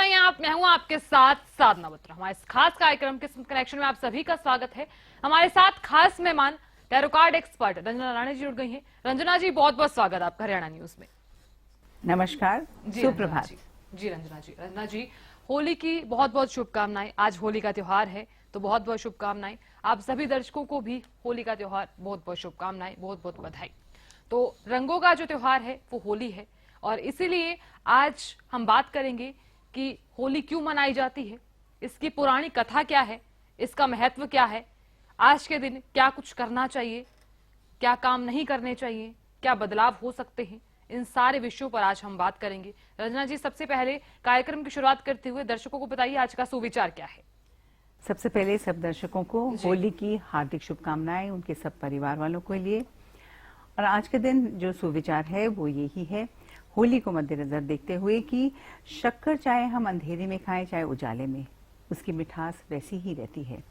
रहे हैं आप, मैं हूं आपके साथ साधना बत्रा। हमारे इस खास कार्यक्रम के कनेक्शन में आप सभी का स्वागत है। हमारे साथ खास मेहमान tarot card expert Ranjana Rana ji जुड़ गई हैं। रंजना जी, बहुत बहुत स्वागत आपका हरियाणा न्यूज में। नमस्कार, सुप्रभात। जी रंजना जी, होली की बहुत बहुत शुभकामनाएं। आज होली का त्योहार है, तो बहुत बहुत शुभकामनाएं। आप सभी दर्शकों को भी होली का त्योहार बहुत बहुत शुभकामनाएं, बहुत बहुत बधाई। तो रंगों का जो त्योहार है वो होली है, और इसीलिए आज हम बात करेंगे कि होली क्यों मनाई जाती है, इसकी पुरानी कथा क्या है, इसका महत्व क्या है, आज के दिन क्या कुछ करना चाहिए, क्या काम नहीं करने चाहिए, क्या बदलाव हो सकते हैं, इन सारे विषयों पर आज हम बात करेंगे। रंजना जी, सबसे पहले कार्यक्रम की शुरुआत करते हुए दर्शकों को बताइए आज का सुविचार क्या है। सबसे पहले सब दर्शकों को होली की हार्दिक शुभकामनाएं, उनके सब परिवार वालों के लिए। और आज के दिन जो सुविचार है वो यही है, होली को मद्देनजर देखते हुए कि शक्कर चाहे हम अंधेरे में खाएं चाहे उजाले में, उसकी मिठास वैसी ही रहती है।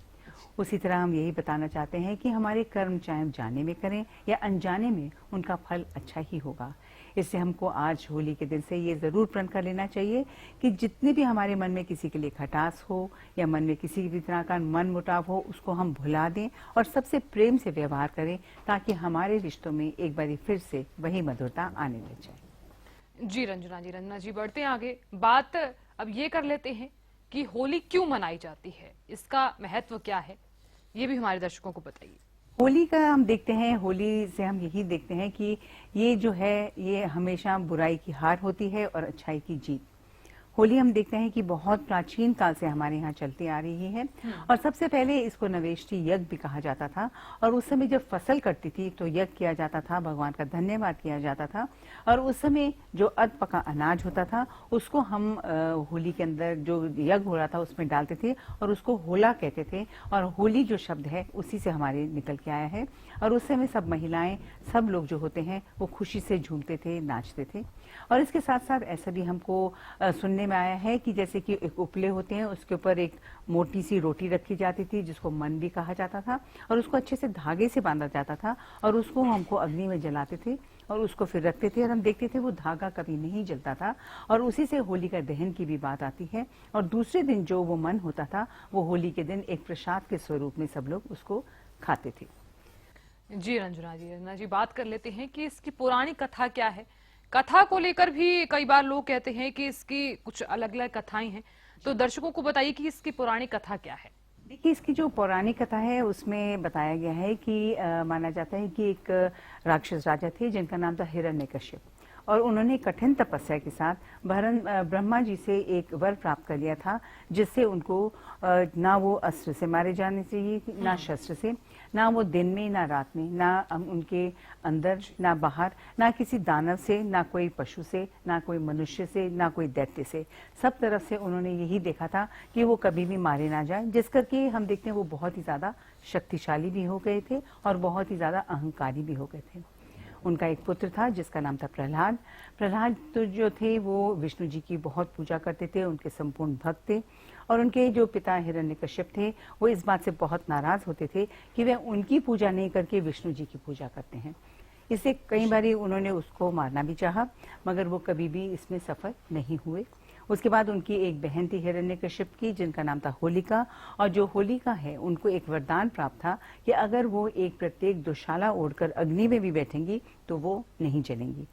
उसी तरह हम यही बताना चाहते हैं कि हमारे कर्म चाहे हम जाने में करें या अनजाने में, उनका फल अच्छा ही होगा। इससे हमको आज होली के दिन से ये जरूर प्रण कर लेना चाहिए कि जितने भी हमारे मन में किसी के लिए खटास हो या मन में किसी भी तरह का मन मुटाव हो, उसको हम भुला दें और सबसे प्रेम से व्यवहार करें, ताकि हमारे रिश्तों में एक बार फिर से वही मधुरता आने लग जाए। जी रंजना जी, बढ़ते हैं आगे। बात अब ये कर लेते हैं कि होली क्यों मनाई जाती है, इसका महत्व क्या है, ये भी हमारे दर्शकों को बताइए। होली का हम देखते हैं, होली से हम यही देखते हैं कि ये जो है ये हमेशा बुराई की हार होती है और अच्छाई की जीत। होली हम देखते हैं कि बहुत प्राचीन काल से हमारे यहाँ चलती आ रही है, और सबसे पहले इसको नवेष्टि यज्ञ भी कहा जाता था। और उस समय जब फसल कटती थी तो यज्ञ किया जाता था, भगवान का धन्यवाद किया जाता था। और उस समय जो अध पका अनाज होता था उसको हम होली के अंदर जो यज्ञ हो रहा था उसमें डालते थे, और उसको होला कहते थे। और होली जो शब्द है उसी से हमारे निकल के आया है। और उस समय सब महिलाएं, सब लोग जो होते हैं वो खुशी से झूमते थे, नाचते थे। और इसके साथ साथ ऐसा भी हमको सुनने में आया है कि जैसे कि एक उपले होते हैं, उसके ऊपर एक मोटी सी रोटी रखी जाती थी जिसको मन भी कहा जाता था, और उसको अच्छे से धागे से बांधा जाता था, और उसको हमको अग्नि में जलाते थे और उसको फिर रखते थे, और हम देखते थे वो धागा कभी नहीं जलता था। और उसी से होली का दहन की भी बात आती है। और दूसरे दिन जो वो मन होता था वो होली के दिन एक प्रसाद के स्वरूप में सब लोग उसको खाते थे। जी रंजना जी, बात कर लेते हैं कि इसकी पुरानी कथा क्या है। कथा को लेकर भी कई बार लोग कहते हैं कि इसकी कुछ अलग अलग कथाएं हैं, तो दर्शकों को बताइए कि इसकी पुरानी कथा क्या है। देखिए, इसकी जो पौराणिक कथा है उसमें बताया गया है कि माना जाता है कि एक राक्षस राजा थे जिनका नाम था हिरण्यकश्यप, और उन्होंने कठिन तपस्या के साथ ब्रह्मा जी से एक वर प्राप्त कर लिया था, जिससे उनको ना वो अस्त्र से मारे जाने चाहिए, ना शस्त्र से, ना वो दिन में ना रात में, ना उनके अंदर ना बाहर, ना किसी दानव से, ना कोई पशु से, ना कोई मनुष्य से, ना कोई दैत्य से। सब तरफ से उन्होंने यही देखा था कि वो कभी भी मारे ना जाए, जिस करके हम देखते हैं वो बहुत ही ज्यादा शक्तिशाली भी हो गए थे और बहुत ही ज्यादा अहंकारी भी हो गए थे। उनका एक पुत्र था जिसका नाम था प्रहलाद। प्रहलाद तो जो थे वो विष्णु जी की बहुत पूजा करते थे, उनके संपूर्ण भक्त थे। और उनके जो पिता हिरण्यकश्यप थे वो इस बात से बहुत नाराज होते थे कि वे उनकी पूजा नहीं करके विष्णु जी की पूजा करते हैं। इससे कई बार उन्होंने उसको मारना भी चाहा, मगर वो कभी भी इसमें सफल नहीं हुए। उसके बाद उनकी एक बहन थी हिरण्यकश्यप की, जिनका नाम था होलिका। और जो होलिका है उनको एक वरदान प्राप्त था कि अगर वो एक प्रत्येक दुशाला ओढ़कर अग्नि में भी बैठेंगी तो वो नहीं जलेंगी।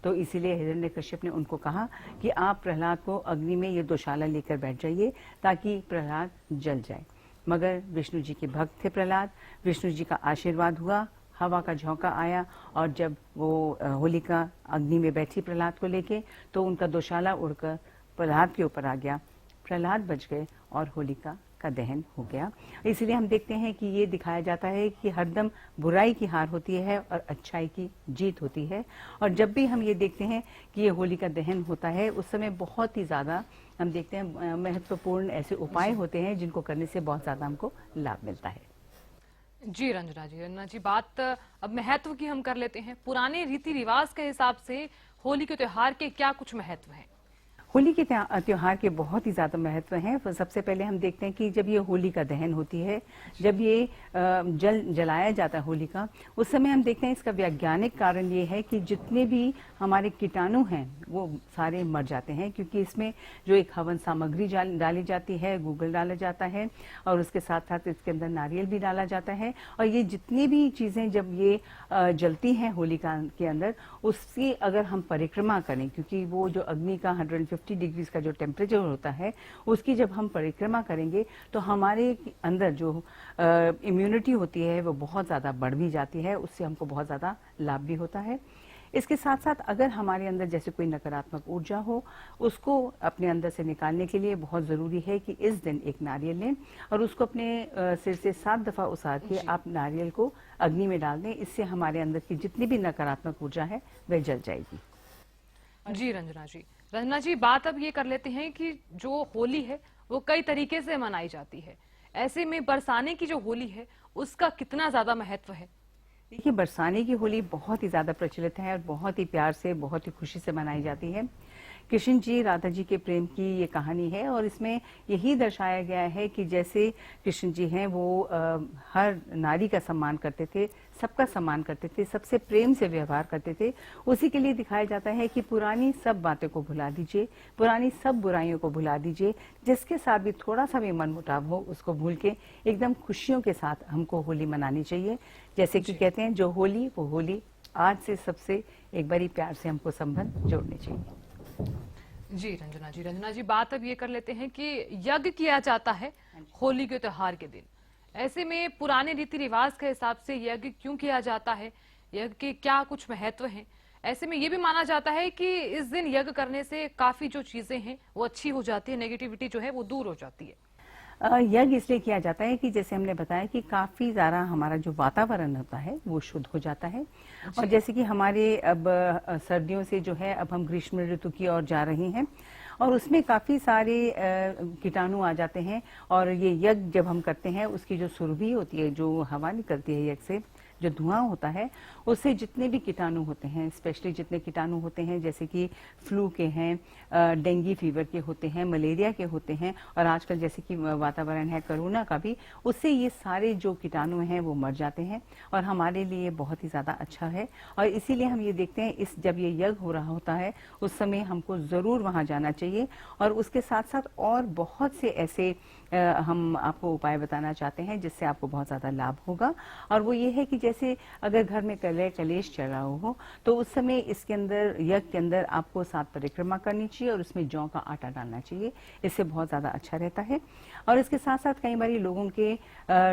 तो इसीलिए हिरण्यकश्यप ने उनको कहा कि आप प्रहलाद को अग्नि में ये दुशाला लेकर बैठ जाइए ताकि प्रहलाद जल जाए। मगर विष्णु जी के भक्त थे प्रहलाद, विष्णु जी का आशीर्वाद हुआ, हवा का झोंका आया, और जब वो होलिका अग्नि में बैठी प्रहलाद को लेके, तो उनका दुशाला उड़कर प्रहलाद के ऊपर आ गया, प्रहलाद बच गए और होलिका का दहन हो गया। इसलिए हम देखते हैं कि ये दिखाया जाता है कि हरदम बुराई की हार होती है और अच्छाई की जीत होती है। और जब भी हम ये देखते हैं कि ये होली का दहन होता है, उस समय बहुत ही ज्यादा हम देखते हैं महत्वपूर्ण ऐसे उपाय होते हैं जिनको करने से बहुत ज्यादा हमको लाभ मिलता है। जी रंजना जी, बात अब महत्व की हम कर लेते हैं। पुराने रीति रिवाज के हिसाब से होली के त्योहार के क्या कुछ महत्व है। होली के त्योहार के बहुत ही ज्यादा महत्व हैं। तो सबसे पहले हम देखते हैं कि जब ये होली का दहन होती है, जब ये जलाया जाता है होली का, उस समय हम देखते हैं इसका वैज्ञानिक कारण ये है कि जितने भी हमारे कीटाणु हैं वो सारे मर जाते हैं, क्योंकि इसमें जो एक हवन सामग्री डाली जाती है, गूगल डाला जाता है और उसके साथ साथ इसके अंदर नारियल भी डाला जाता है। और ये जितनी भी चीजें जब ये जलती हैं होलिका के अंदर, उसकी अगर हम परिक्रमा करें, क्योंकि वो जो अग्नि का 150 डिग्री का जो टेम्परेचर होता है, उसकी जब हम परिक्रमा करेंगे तो हमारे अंदर जो इम्यूनिटी होती है वो बहुत ज्यादा बढ़ भी जाती है, उससे हमको बहुत ज्यादा लाभ भी होता है। इसके साथ साथ अगर हमारे अंदर जैसे कोई नकारात्मक ऊर्जा हो, उसको अपने अंदर से निकालने के लिए बहुत जरूरी है कि इस दिन एक नारियल लें और उसको अपने सिर से 7 दफा उसार के आप नारियल को अग्नि में डाल दें। इससे हमारे अंदर की जितनी भी नकारात्मक ऊर्जा है वह जल जाएगी। जी रंजना जी, बात अब ये कर लेते हैं कि जो होली है वो कई तरीके से मनाई जाती है, ऐसे में बरसाने की जो होली है उसका कितना ज्यादा महत्व है? देखिए, बरसाने की होली बहुत ही ज्यादा प्रचलित है और बहुत ही प्यार से, बहुत ही खुशी से मनाई जाती है। कृष्ण जी राधा जी के प्रेम की ये कहानी है और इसमें यही दर्शाया गया है कि जैसे कृष्ण जी हैं वो हर नारी का सम्मान करते थे, सबका सम्मान करते थे, सबसे प्रेम से व्यवहार करते थे। उसी के लिए दिखाया जाता है कि पुरानी सब बातें को भुला दीजिए, पुरानी सब बुराइयों को भुला दीजिए, जिसके साथ भी थोड़ा सा भी मनमुटाव हो उसको भूल के एकदम खुशियों के साथ हमको होली मनानी चाहिए। जैसे कि कहते हैं, जो होली वो होली, आज से सबसे एक बारी प्यार से हमको संबंध जोड़ने चाहिए। जी रंजना जी, बात अब ये कर लेते हैं कि यज्ञ किया जाता है होली के त्योहार के दिन, ऐसे में पुराने रीति रिवाज के हिसाब से यज्ञ क्यों किया जाता है, यज्ञ के क्या कुछ महत्व हैं? ऐसे में ये भी माना जाता है कि इस दिन यज्ञ करने से काफी जो चीजें हैं वो अच्छी हो जाती है, नेगेटिविटी जो है वो दूर हो जाती है। यज्ञ इसलिए किया जाता है कि जैसे हमने बताया कि काफी ज्यादा हमारा जो वातावरण होता है वो शुद्ध हो जाता है। और जैसे कि हमारे अब सर्दियों से जो है अब हम ग्रीष्म ऋतु की ओर जा रहे हैं और उसमें काफी सारे कीटाणु आ जाते हैं। और ये यज्ञ जब हम करते हैं, उसकी जो सुरभि होती है, जो हवा निकलती है यज्ञ से, जो धुआं होता है, उससे जितने भी कीटाणु होते हैं, स्पेशली जितने कीटाणु होते हैं जैसे कि फ्लू के हैं, डेंगू फीवर के होते हैं, मलेरिया के होते हैं, और आजकल जैसे कि वातावरण है कोरोना का भी, उससे ये सारे जो कीटाणु हैं वो मर जाते हैं और हमारे लिए बहुत ही ज्यादा अच्छा है। और इसीलिए हम ये देखते हैं, इस जब ये यज्ञ हो रहा होता है उस समय हमको जरूर वहां जाना चाहिए। और उसके साथ साथ और बहुत से ऐसे हम आपको उपाय बताना चाहते हैं जिससे आपको बहुत ज्यादा लाभ होगा। और वो ये है कि जैसे अगर घर में कलेश चल रहा हो तो उस समय इसके अंदर, यज्ञ के अंदर आपको 7 परिक्रमा करनी चाहिए और उसमें जौ का आटा डालना चाहिए। इससे बहुत ज्यादा अच्छा रहता है। और इसके साथ साथ कई बार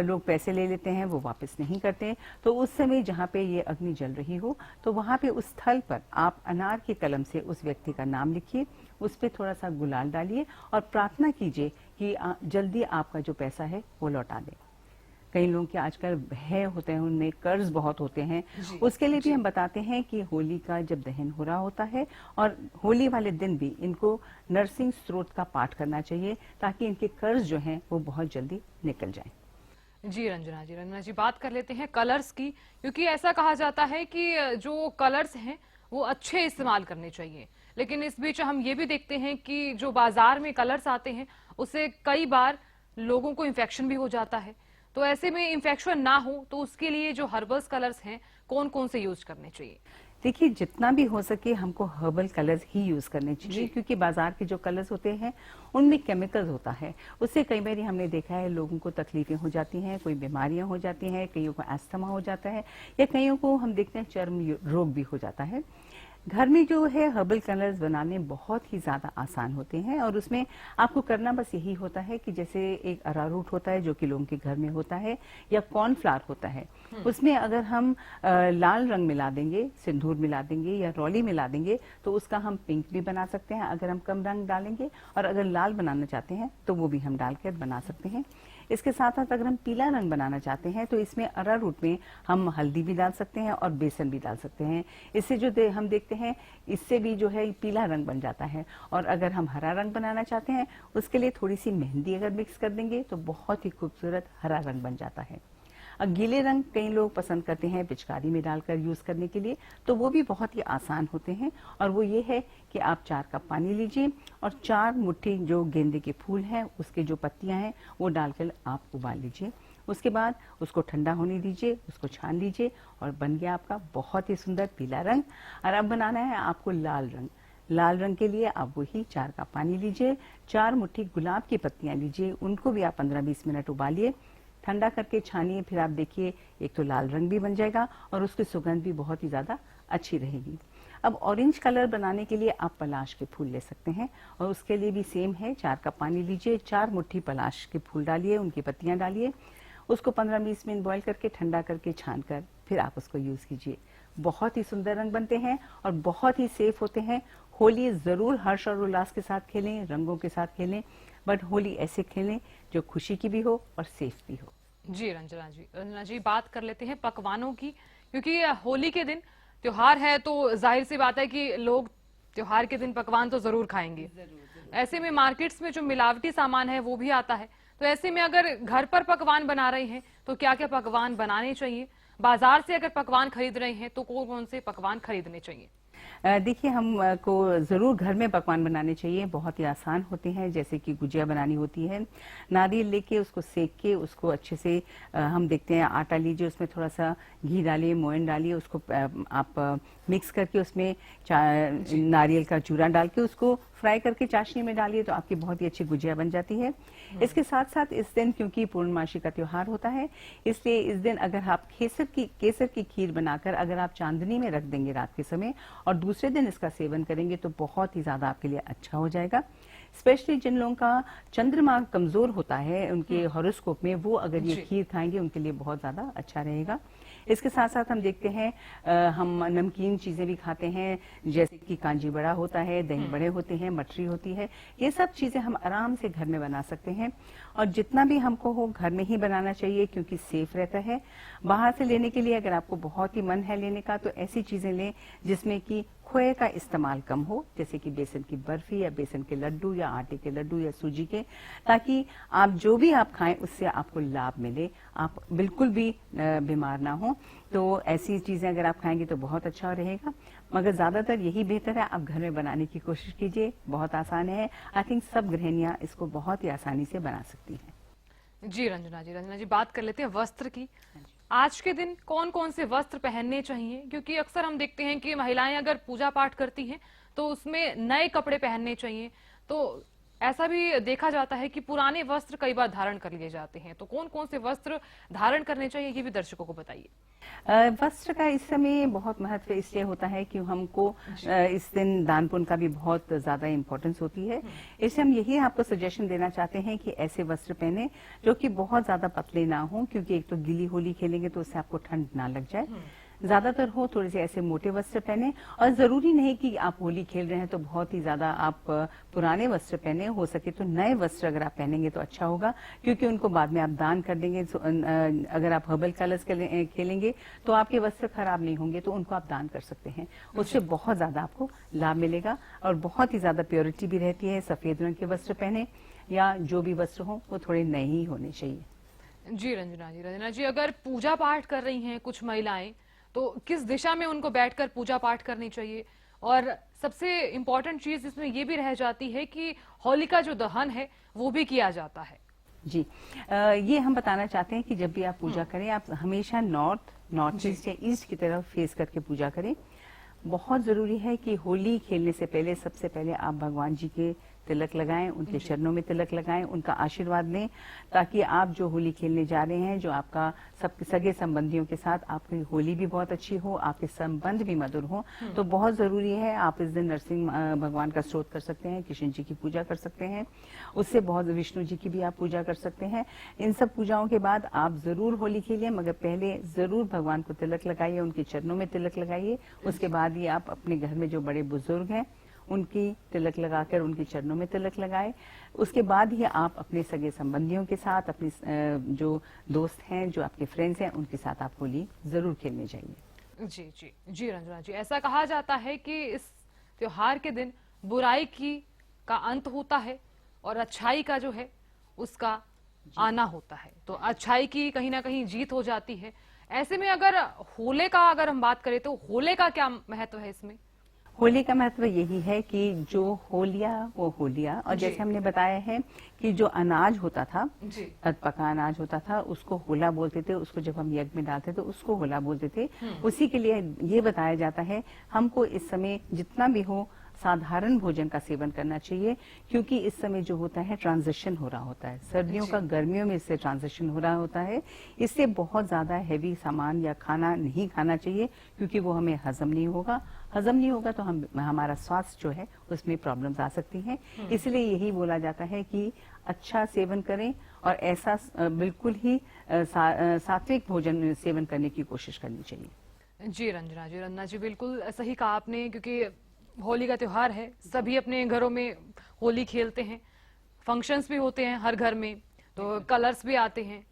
लोग पैसे ले लेते हैं, वो वापस नहीं करते। तो उस समय जहाँ पे ये अग्नि जल रही हो तो वहां पे उस स्थल पर आप अनार की कलम से उस व्यक्ति का नाम लिखिए, उस पर थोड़ा सा गुलाल डालिए और प्रार्थना कीजिए कि जल्दी आपका जो पैसा है वो लौटा दे। कई लोगों के आजकल भय होते हैं, उनमें कर्ज बहुत होते हैं, उसके लिए भी हम बताते हैं कि होली का जब दहन हो रहा होता है और होली वाले दिन भी इनको नरसिंह स्तोत्र का पाठ करना चाहिए ताकि इनके कर्ज जो हैं वो बहुत जल्दी निकल जाएं। जी रंजना जी, बात कर लेते हैं कलर्स की, क्योंकि ऐसा कहा जाता है कि जो कलर्स हैं वो अच्छे इस्तेमाल करने चाहिए, लेकिन इस बीच हम ये भी देखते हैं कि जो बाजार में कलर्स आते हैं उससे कई बार लोगों को इन्फेक्शन भी हो जाता है। तो ऐसे में इन्फेक्शन ना हो तो उसके लिए जो हर्बल्स कलर्स हैं कौन कौन से यूज करने चाहिए? देखिए, जितना भी हो सके हमको हर्बल कलर्स ही यूज करने चाहिए, क्योंकि बाजार के जो कलर्स होते हैं उनमें केमिकल्स होता है। उससे कई बार हमने देखा है लोगों को तकलीफें हो जाती हैं, कोई बीमारियां हो जाती हैं, कईयों को अस्थमा हो जाता है या कईयों को हम देखते हैं चर्म रोग भी हो जाता है। घर में जो है हर्बल कलर्स बनाने बहुत ही ज्यादा आसान होते हैं और उसमें आपको करना बस यही होता है कि जैसे एक अरारूट होता है जो कि लोगों के घर में होता है, या कॉर्नफ्लावर होता है, उसमें अगर हम लाल रंग मिला देंगे, सिंदूर मिला देंगे या रौली मिला देंगे तो उसका हम पिंक भी बना सकते हैं अगर हम कम रंग डालेंगे, और अगर लाल बनाना चाहते हैं तो वो भी हम डालकर बना सकते हैं। इसके साथ साथ अगर हम पीला रंग बनाना चाहते हैं तो इसमें अरारूट में हम हल्दी भी डाल सकते हैं और बेसन भी डाल सकते हैं। इससे जो हम देखते हैं इससे भी जो है पीला रंग बन जाता है। और अगर हम हरा रंग बनाना चाहते हैं उसके लिए थोड़ी सी मेहंदी अगर मिक्स कर देंगे तो बहुत ही खूबसूरत हरा रंग बन जाता है। गीले रंग कई लोग पसंद करते हैं पिचकारी में डालकर यूज करने के लिए, तो वो भी बहुत ही आसान होते हैं। और वो ये है कि आप 4 कप पानी लीजिए और 4 मुट्ठी जो गेंदे के फूल हैं उसके जो पत्तियां हैं वो डालकर आप उबाल लीजिए। उसके बाद उसको ठंडा होने दीजिए, उसको छान लीजिए और बन गया आपका बहुत ही सुंदर पीला रंग। और अब बनाना है आपको लाल रंग। लाल रंग के लिए आप वही 4 कप पानी लीजिए, 4 मुट्ठी गुलाब की पत्तियां लीजिए, उनको भी आप 15-20 मिनट उबालिए, ठंडा करके छानिए। फिर आप देखिए एक तो लाल रंग भी बन जाएगा और उसकी सुगंध भी बहुत ही ज्यादा अच्छी रहेगी। अब ऑरेंज कलर बनाने के लिए आप पलाश के फूल ले सकते हैं और उसके लिए भी सेम है। 4 कप पानी लीजिए, 4 मुट्ठी पलाश के फूल डालिए, उनकी पत्तियां डालिए, उसको 15-20 मिनट बॉईल करके ठंडा करके छान कर फिर आप उसको यूज कीजिए। बहुत ही सुंदर रंग बनते हैं और बहुत ही सेफ होते हैं। होली जरूर हर्ष और उल्लास के साथ खेलें, रंगों के साथ खेलें, बट होली ऐसे खेलें जो खुशी की भी हो और सेफ भी हो। जी रंजना जी बात कर लेते हैं पकवानों की, क्योंकि होली के दिन त्योहार है तो जाहिर सी बात है कि लोग त्योहार के दिन पकवान तो जरूर खाएंगे। ऐसे में मार्केट्स में जो मिलावटी सामान है वो भी आता है, तो ऐसे में अगर घर पर पकवान बना रहे हैं तो क्या क्या पकवान बनाने चाहिए? बाजार से अगर पकवान खरीद रहे हैं तो कौन कौन से पकवान खरीदने चाहिए? देखिए हमको ज़रूर घर में पकवान बनाने चाहिए, बहुत ही आसान होते हैं। जैसे कि गुजिया बनानी होती है, नारियल लेके उसको सेक के उसको अच्छे से हम देखते हैं आटा लीजिए, उसमें थोड़ा सा घी डालिए, मोयन डालिए, उसको आप मिक्स करके उसमें नारियल का चूरा डाल के उसको फ्राई करके चाशनी में डालिए तो आपकी बहुत ही अच्छी गुजिया बन जाती है। इसके साथ साथ इस दिन क्योंकि पूर्णमासी का त्योहार होता है, इसलिए इस दिन अगर आप केसर की खीर बनाकर अगर आप चांदनी में रख देंगे रात के समय और दूसरे दिन इसका सेवन करेंगे तो बहुत ही ज्यादा आपके लिए अच्छा हो जाएगा। स्पेशली जिन लोगों का चंद्रमा कमजोर होता है उनके हॉरोस्कोप में, वो अगर ये खीर खाएंगे उनके लिए बहुत ज्यादा अच्छा रहेगा। इसके साथ साथ हम देखते हैं हम नमकीन चीजें भी खाते हैं, जैसे कि कांजी बड़ा होता है, दही बड़े होते हैं, मठरी होती है। ये सब चीजें हम आराम से घर में बना सकते हैं और जितना भी हमको हो घर में ही बनाना चाहिए क्योंकि सेफ रहता है। बाहर से लेने के लिए अगर आपको बहुत ही मन है लेने का तो ऐसी चीजें लें जिसमें कि खोए का इस्तेमाल कम हो, जैसे कि बेसन की बर्फी या बेसन के लड्डू या आटे के लड्डू या सूजी के, ताकि आप जो भी आप खाएं उससे आपको लाभ मिले, आप बिल्कुल भी बीमार ना हो। तो ऐसी चीजें अगर आप खाएंगे तो बहुत अच्छा रहेगा, मगर ज्यादातर यही बेहतर है आप घर में बनाने की कोशिश कीजिए। बहुत आसान है, आई थिंक सब गृहिणियां इसको बहुत ही आसानी से बना सकती हैं। जी रंजना जी बात कर लेते हैं वस्त्र की। आज के दिन कौन कौन से वस्त्र पहनने चाहिए? क्योंकि अक्सर हम देखते हैं कि महिलाएं अगर पूजा पाठ करती हैं तो उसमें नए कपड़े पहनने चाहिए, तो ऐसा भी देखा जाता है कि पुराने वस्त्र कई बार धारण कर लिए जाते हैं, तो कौन कौन से वस्त्र धारण करने चाहिए ये भी दर्शकों को बताइए। वस्त्र का इस समय बहुत महत्व इसलिए होता है कि हमको इस दिन दान पुण्य का भी बहुत ज्यादा इम्पोर्टेंस होती है। इसलिए हम यही आपको सजेशन देना चाहते हैं कि ऐसे वस्त्र पहने जो कि बहुत ज्यादा पतले ना हो, क्योंकि एक तो गीली होली खेलेंगे तो उससे आपको ठंड ना लग जाए। ज्यादातर हो थोड़े से ऐसे मोटे वस्त्र पहने, और जरूरी नहीं कि आप होली खेल रहे हैं तो बहुत ही ज्यादा आप पुराने वस्त्र पहने, हो सके तो नए वस्त्र अगर आप पहनेंगे तो अच्छा होगा, क्योंकि उनको बाद में आप दान कर देंगे। अगर आप हर्बल कलर्स खेलेंगे तो आपके वस्त्र खराब नहीं होंगे, तो उनको आप दान कर सकते हैं, उससे बहुत ज्यादा आपको लाभ मिलेगा और बहुत ही ज्यादा प्योरिटी भी रहती है। सफेद रंग के वस्त्र पहने या जो भी वस्त्र हो वो थोड़े नए ही होने चाहिए। जी रंजना जी अगर पूजा पाठ कर रही हैं कुछ महिलाएं तो किस दिशा में उनको बैठकर पूजा पाठ करनी चाहिए? और सबसे इम्पोर्टेंट चीज इसमें ये भी रह जाती है कि होलिका जो दहन है वो भी किया जाता है। जी ये हम बताना चाहते हैं कि जब भी आप पूजा करें आप हमेशा नॉर्थ ईस्ट या ईस्ट की तरफ फेस करके पूजा करें। बहुत जरूरी है कि होली खेलने से पहले सबसे पहले आप भगवान जी के तिलक लगाएं, उनके चरणों में तिलक लगाएं, उनका आशीर्वाद लें, ताकि आप जो होली खेलने जा रहे हैं, जो आपका सब सगे संबंधियों के साथ आपकी होली भी बहुत अच्छी हो, आपके संबंध भी मधुर हो। तो बहुत जरूरी है आप इस दिन नरसिंह भगवान का स्तोत्र कर सकते हैं, कृष्ण जी की पूजा कर सकते हैं, उससे बहुत विष्णु जी की भी आप पूजा कर सकते हैं। इन सब पूजाओं के बाद आप जरूर होली खेलिए, मगर पहले जरूर भगवान को तिलक लगाइए, उनके चरणों में तिलक लगाइए। उसके बाद ही आप अपने घर में जो बड़े बुजुर्ग हैं उनकी तिलक लगाकर उनके चरणों में तिलक लगाए। उसके बाद ही आप अपने सगे संबंधियों के साथ, अपने जो दोस्त हैं, जो आपके फ्रेंड्स हैं, उनके साथ आप होली जरूर खेलने जाइए। जी रंजना जी ऐसा कहा जाता है कि इस त्योहार के दिन बुराई का अंत होता है और अच्छाई का जो है उसका आना होता है, तो अच्छाई की कहीं ना कहीं जीत हो जाती है। ऐसे में अगर होले का अगर हम बात करें तो होले का क्या महत्व है इसमें? होली का महत्व यही है कि जो होलिया वो होलिया, और जी। जैसे हमने बताया है कि जो अनाज होता था, जी। पका अनाज होता था, उसको होला बोलते थे। उसको जब हम यज्ञ में डालते तो उसको होला बोलते थे। उसी के लिए ये बताया जाता है हमको इस समय जितना भी हो साधारण भोजन का सेवन करना चाहिए, क्योंकि इस समय जो होता है ट्रांजिशन हो रहा होता है, सर्दियों का गर्मियों में इससे ट्रांजिशन हो रहा होता है। इससे बहुत ज्यादा हैवी सामान या खाना नहीं खाना चाहिए, क्योंकि वो हमें हजम नहीं होगा। हजम नहीं होगा तो हमारा स्वास्थ्य जो है उसमें प्रॉब्लम्स आ सकती हैं। इसलिए यही बोला जाता है कि अच्छा सेवन करें और ऐसा बिल्कुल ही सात्विक भोजन सेवन करने की कोशिश करनी चाहिए। जी रंजना जी बिल्कुल सही कहा आपने, क्योंकि होली का त्योहार है, सभी अपने घरों में होली खेलते हैं, फंक्शंस भी होते हैं हर घर में, तो कलर्स भी आते हैं,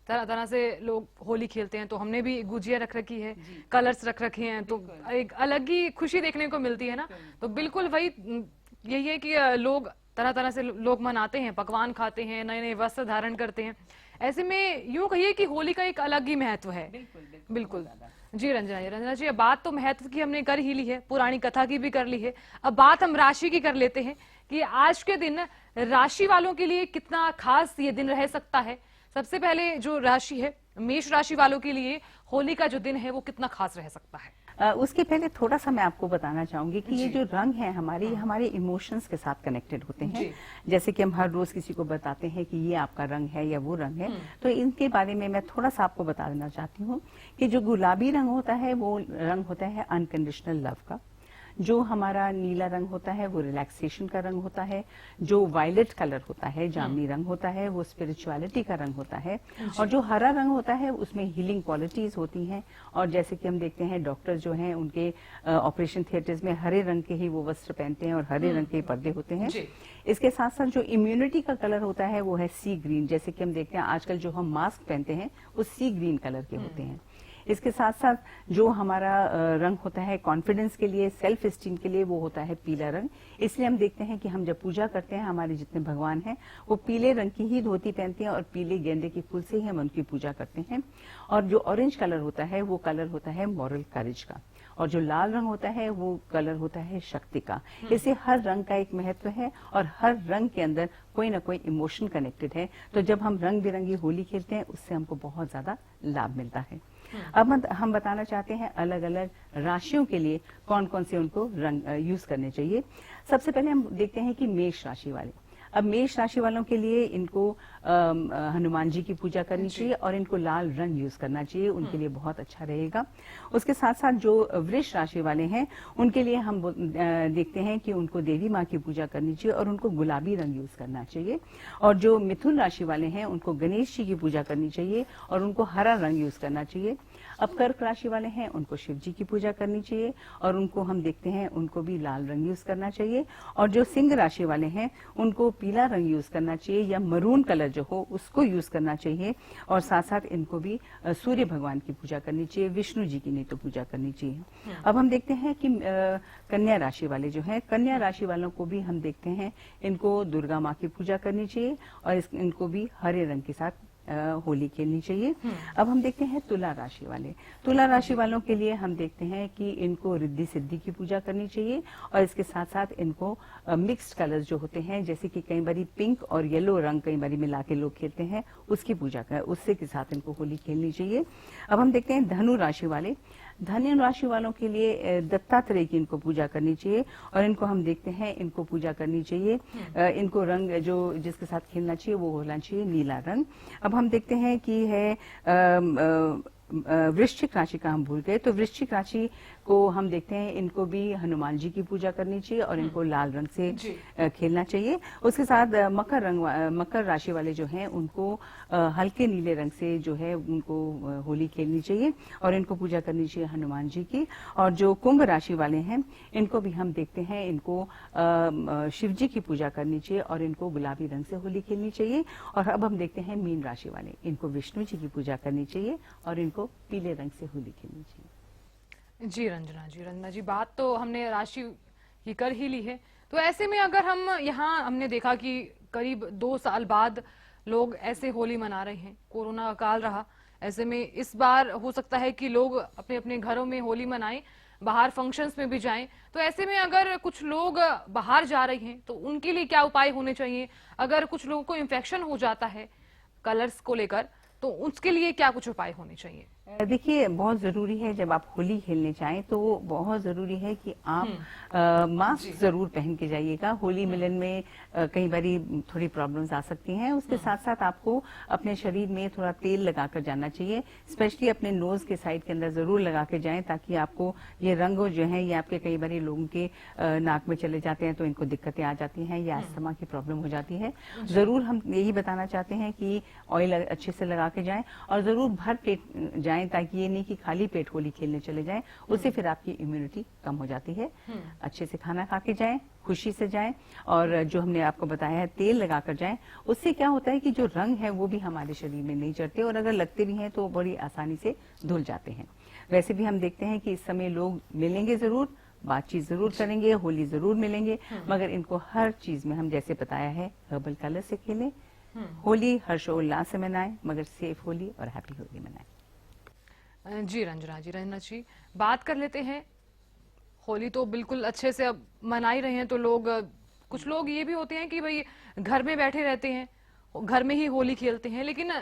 तरह तरह से लोग होली खेलते हैं। तो हमने भी गुजिया रख रखी है, कलर्स रख रखे हैं, तो एक अलग ही खुशी देखने को मिलती है ना। तो बिल्कुल वही यही है कि लोग तरह तरह से लोग मनाते हैं, पकवान खाते हैं, नए नए वस्त्र धारण करते हैं। ऐसे में यूं कहिए कि होली का एक अलग ही महत्व है। बिल्कुल जी रंजना जी, अब बात तो महत्व की हमने कर ही ली है, पुरानी कथा की भी कर ली है, अब बात हम राशि की कर लेते हैं कि आज के दिन राशि वालों के लिए कितना खास ये दिन रह सकता है। सबसे पहले जो राशि है, मेष राशि वालों के लिए होली का जो दिन है वो कितना खास रह सकता है? उसके पहले थोड़ा सा मैं आपको बताना चाहूंगी कि ये जो रंग है हमारे इमोशंस के साथ कनेक्टेड होते हैं। जैसे कि हम हर रोज किसी को बताते हैं कि ये आपका रंग है या वो रंग है, तो इनके बारे में मैं थोड़ा सा आपको बता देना चाहती हूँ कि जो गुलाबी रंग होता है वो रंग होता है अनकंडीशनल लव का। जो हमारा नीला रंग होता है वो रिलैक्सेशन का रंग होता है। जो वायलेट कलर होता है, जामुनी रंग होता है, वो स्पिरिचुअलिटी का रंग होता है। और जो हरा रंग होता है उसमें हीलिंग क्वालिटीज होती हैं। और जैसे कि हम देखते हैं डॉक्टर जो हैं उनके ऑपरेशन थिएटर्स में हरे रंग के ही वो वस्त्र पहनते हैं और हरे रंग के पर्दे होते हैं। इसके साथ साथ जो इम्यूनिटी का कलर होता है वो है सी ग्रीन। जैसे कि हम देखते हैं आजकल जो हम मास्क पहनते हैं वो सी ग्रीन कलर के होते हैं। इसके साथ साथ जो हमारा रंग होता है कॉन्फिडेंस के लिए, सेल्फ एस्टीम के लिए, वो होता है पीला रंग। इसलिए हम देखते हैं कि हम जब पूजा करते हैं हमारे जितने भगवान हैं वो पीले रंग की ही धोती पहनते हैं और पीले गेंदे के फूल से ही हम उनकी पूजा करते हैं। और जो ऑरेंज कलर होता है वो कलर होता है मॉरल करेज का। और जो लाल रंग होता है वो कलर होता है शक्ति का। इससे हर रंग का एक महत्व है और हर रंग के अंदर कोई ना कोई इमोशन कनेक्टेड है। तो जब हम रंग बिरंगी होली खेलते हैं उससे हमको बहुत ज्यादा लाभ मिलता है। अब हम बताना चाहते हैं अलग अलग राशियों के लिए कौन कौन से उनको रंग यूज करने चाहिए। सबसे पहले हम देखते हैं कि मेष राशि वाले। अब मेष राशि वालों के लिए इनको हनुमान जी की पूजा करनी चाहिए और इनको लाल रंग यूज करना चाहिए, उनके लिए बहुत अच्छा रहेगा। उसके साथ साथ जो वृष राशि वाले हैं उनके लिए हम देखते हैं कि उनको देवी माँ की पूजा करनी चाहिए और उनको गुलाबी रंग यूज करना चाहिए। और जो मिथुन राशि वाले हैं उनको गणेश जी की पूजा करनी चाहिए और उनको हरा रंग यूज करना चाहिए। अब कर्क राशि वाले हैं उनको शिव जी की पूजा करनी चाहिए और उनको हम देखते हैं उनको भी लाल रंग यूज करना चाहिए। और जो सिंह राशि वाले हैं उनको पीला रंग यूज करना चाहिए या मरून कलर जो हो उसको यूज करना चाहिए। और साथ साथ इनको भी सूर्य भगवान की पूजा करनी चाहिए, विष्णु जी की नहीं तो पूजा करनी चाहिए। अब हम देखते हैं कि कन्या राशि वाले जो हैं, कन्या राशि वालों को भी हम देखते हैं इनको दुर्गा माँ की पूजा करनी चाहिए और इनको भी हरे रंग के साथ होली खेलनी चाहिए। अब हम देखते हैं तुला राशि वाले। तुला राशि वालों के लिए हम देखते हैं कि इनको रिद्धि सिद्धि की पूजा करनी चाहिए और इसके साथ साथ इनको मिक्स्ड कलर्स जो होते हैं जैसे कि कई बारी पिंक और येलो रंग कई बारी मिला के लोग खेलते हैं उसकी पूजा कर उससे के साथ इनको होली खेलनी चाहिए। अब हम देखते हैं धनु राशि वाले। धनु राशि वालों के लिए दत्तात्रेय की इनको पूजा करनी चाहिए और इनको हम देखते हैं इनको पूजा करनी चाहिए। इनको रंग जो जिसके साथ खेलना चाहिए वो होना चाहिए नीला रंग। अब हम देखते हैं कि है वृश्चिक राशि का हम भूल गए, तो वृश्चिक राशि को हम देखते हैं इनको भी हनुमान जी की पूजा करनी चाहिए और इनको लाल रंग से खेलना चाहिए। उसके साथ मकर राशि वाले जो हैं उनको हल्के नीले रंग से जो है उनको होली खेलनी चाहिए और इनको पूजा करनी चाहिए हनुमान जी की। और जो कुंभ राशि वाले हैं इनको भी हम देखते हैं इनको शिव जी की पूजा करनी चाहिए और इनको गुलाबी रंग से होली खेलनी चाहिए। और अब हम देखते हैं मीन राशि वाले, इनको विष्णु जी की पूजा करनी चाहिए और इनको पीले रंग से होली खेलनी चाहिए। जी रंजना जी, बात तो हमने राशि की कर ही ली है। तो ऐसे में अगर हम यहाँ हमने देखा कि करीब 2 साल बाद लोग ऐसे होली मना रहे हैं। कोरोना का काल रहा, ऐसे में इस बार हो सकता है कि लोग अपने अपने घरों में होली मनाएं, बाहर फंक्शंस में भी जाएं। तो ऐसे में अगर कुछ लोग बाहर जा रहे हैं तो उनके लिए क्या उपाय होने चाहिए? अगर कुछ लोगों को इन्फेक्शन हो जाता है कलर्स को लेकर, तो उसके लिए क्या कुछ उपाय होने चाहिए? देखिए, बहुत जरूरी है जब आप होली खेलने जाएं तो बहुत जरूरी है कि आप मास्क जरूर पहन के जाइएगा। होली मिलन में कई बारी थोड़ी प्रॉब्लम्स आ सकती हैं। उसके साथ साथ आपको अपने शरीर में थोड़ा तेल लगाकर जाना चाहिए, स्पेशली अपने नोज के साइड के अंदर जरूर लगा के जाएं, ताकि आपको ये रंग जो है ये आपके कई बारी लोगों के नाक में चले जाते हैं तो इनको दिक्कतें आ जाती हैं या अस्थमा की प्रॉब्लम हो जाती है। जरूर हम यही बताना चाहते हैं कि ऑयल अच्छे से लगा के जाएं और जरूर भर पेट जाएं, ताकि ये नहीं कि खाली पेट होली खेलने चले जाएं, उससे फिर आपकी इम्यूनिटी कम हो जाती है। अच्छे से खाना खा के जाएं, खुशी से जाएं, और जो हमने आपको बताया है तेल लगाकर जाएं। उससे क्या होता है कि जो रंग है वो भी हमारे शरीर में नहीं चढ़ते, और अगर लगते भी हैं तो बड़ी आसानी से धुल जाते हैं। वैसे भी हम देखते हैं कि इस समय लोग मिलेंगे जरूर, बातचीत जरूर करेंगे, होली जरूर मिलेंगे, मगर इनको हर चीज में हम जैसे बताया है हर्बल कलर से खेलें, होली हर्षोल्लास से मनाएं, मगर सेफ होली और हैप्पी होली मनाएं। जी रंजना जी, बात कर लेते हैं। होली तो बिल्कुल अच्छे से अब मना ही रहे हैं, तो लोग, कुछ लोग ये भी होते हैं कि भाई घर में बैठे रहते हैं, घर में ही होली खेलते हैं, लेकिन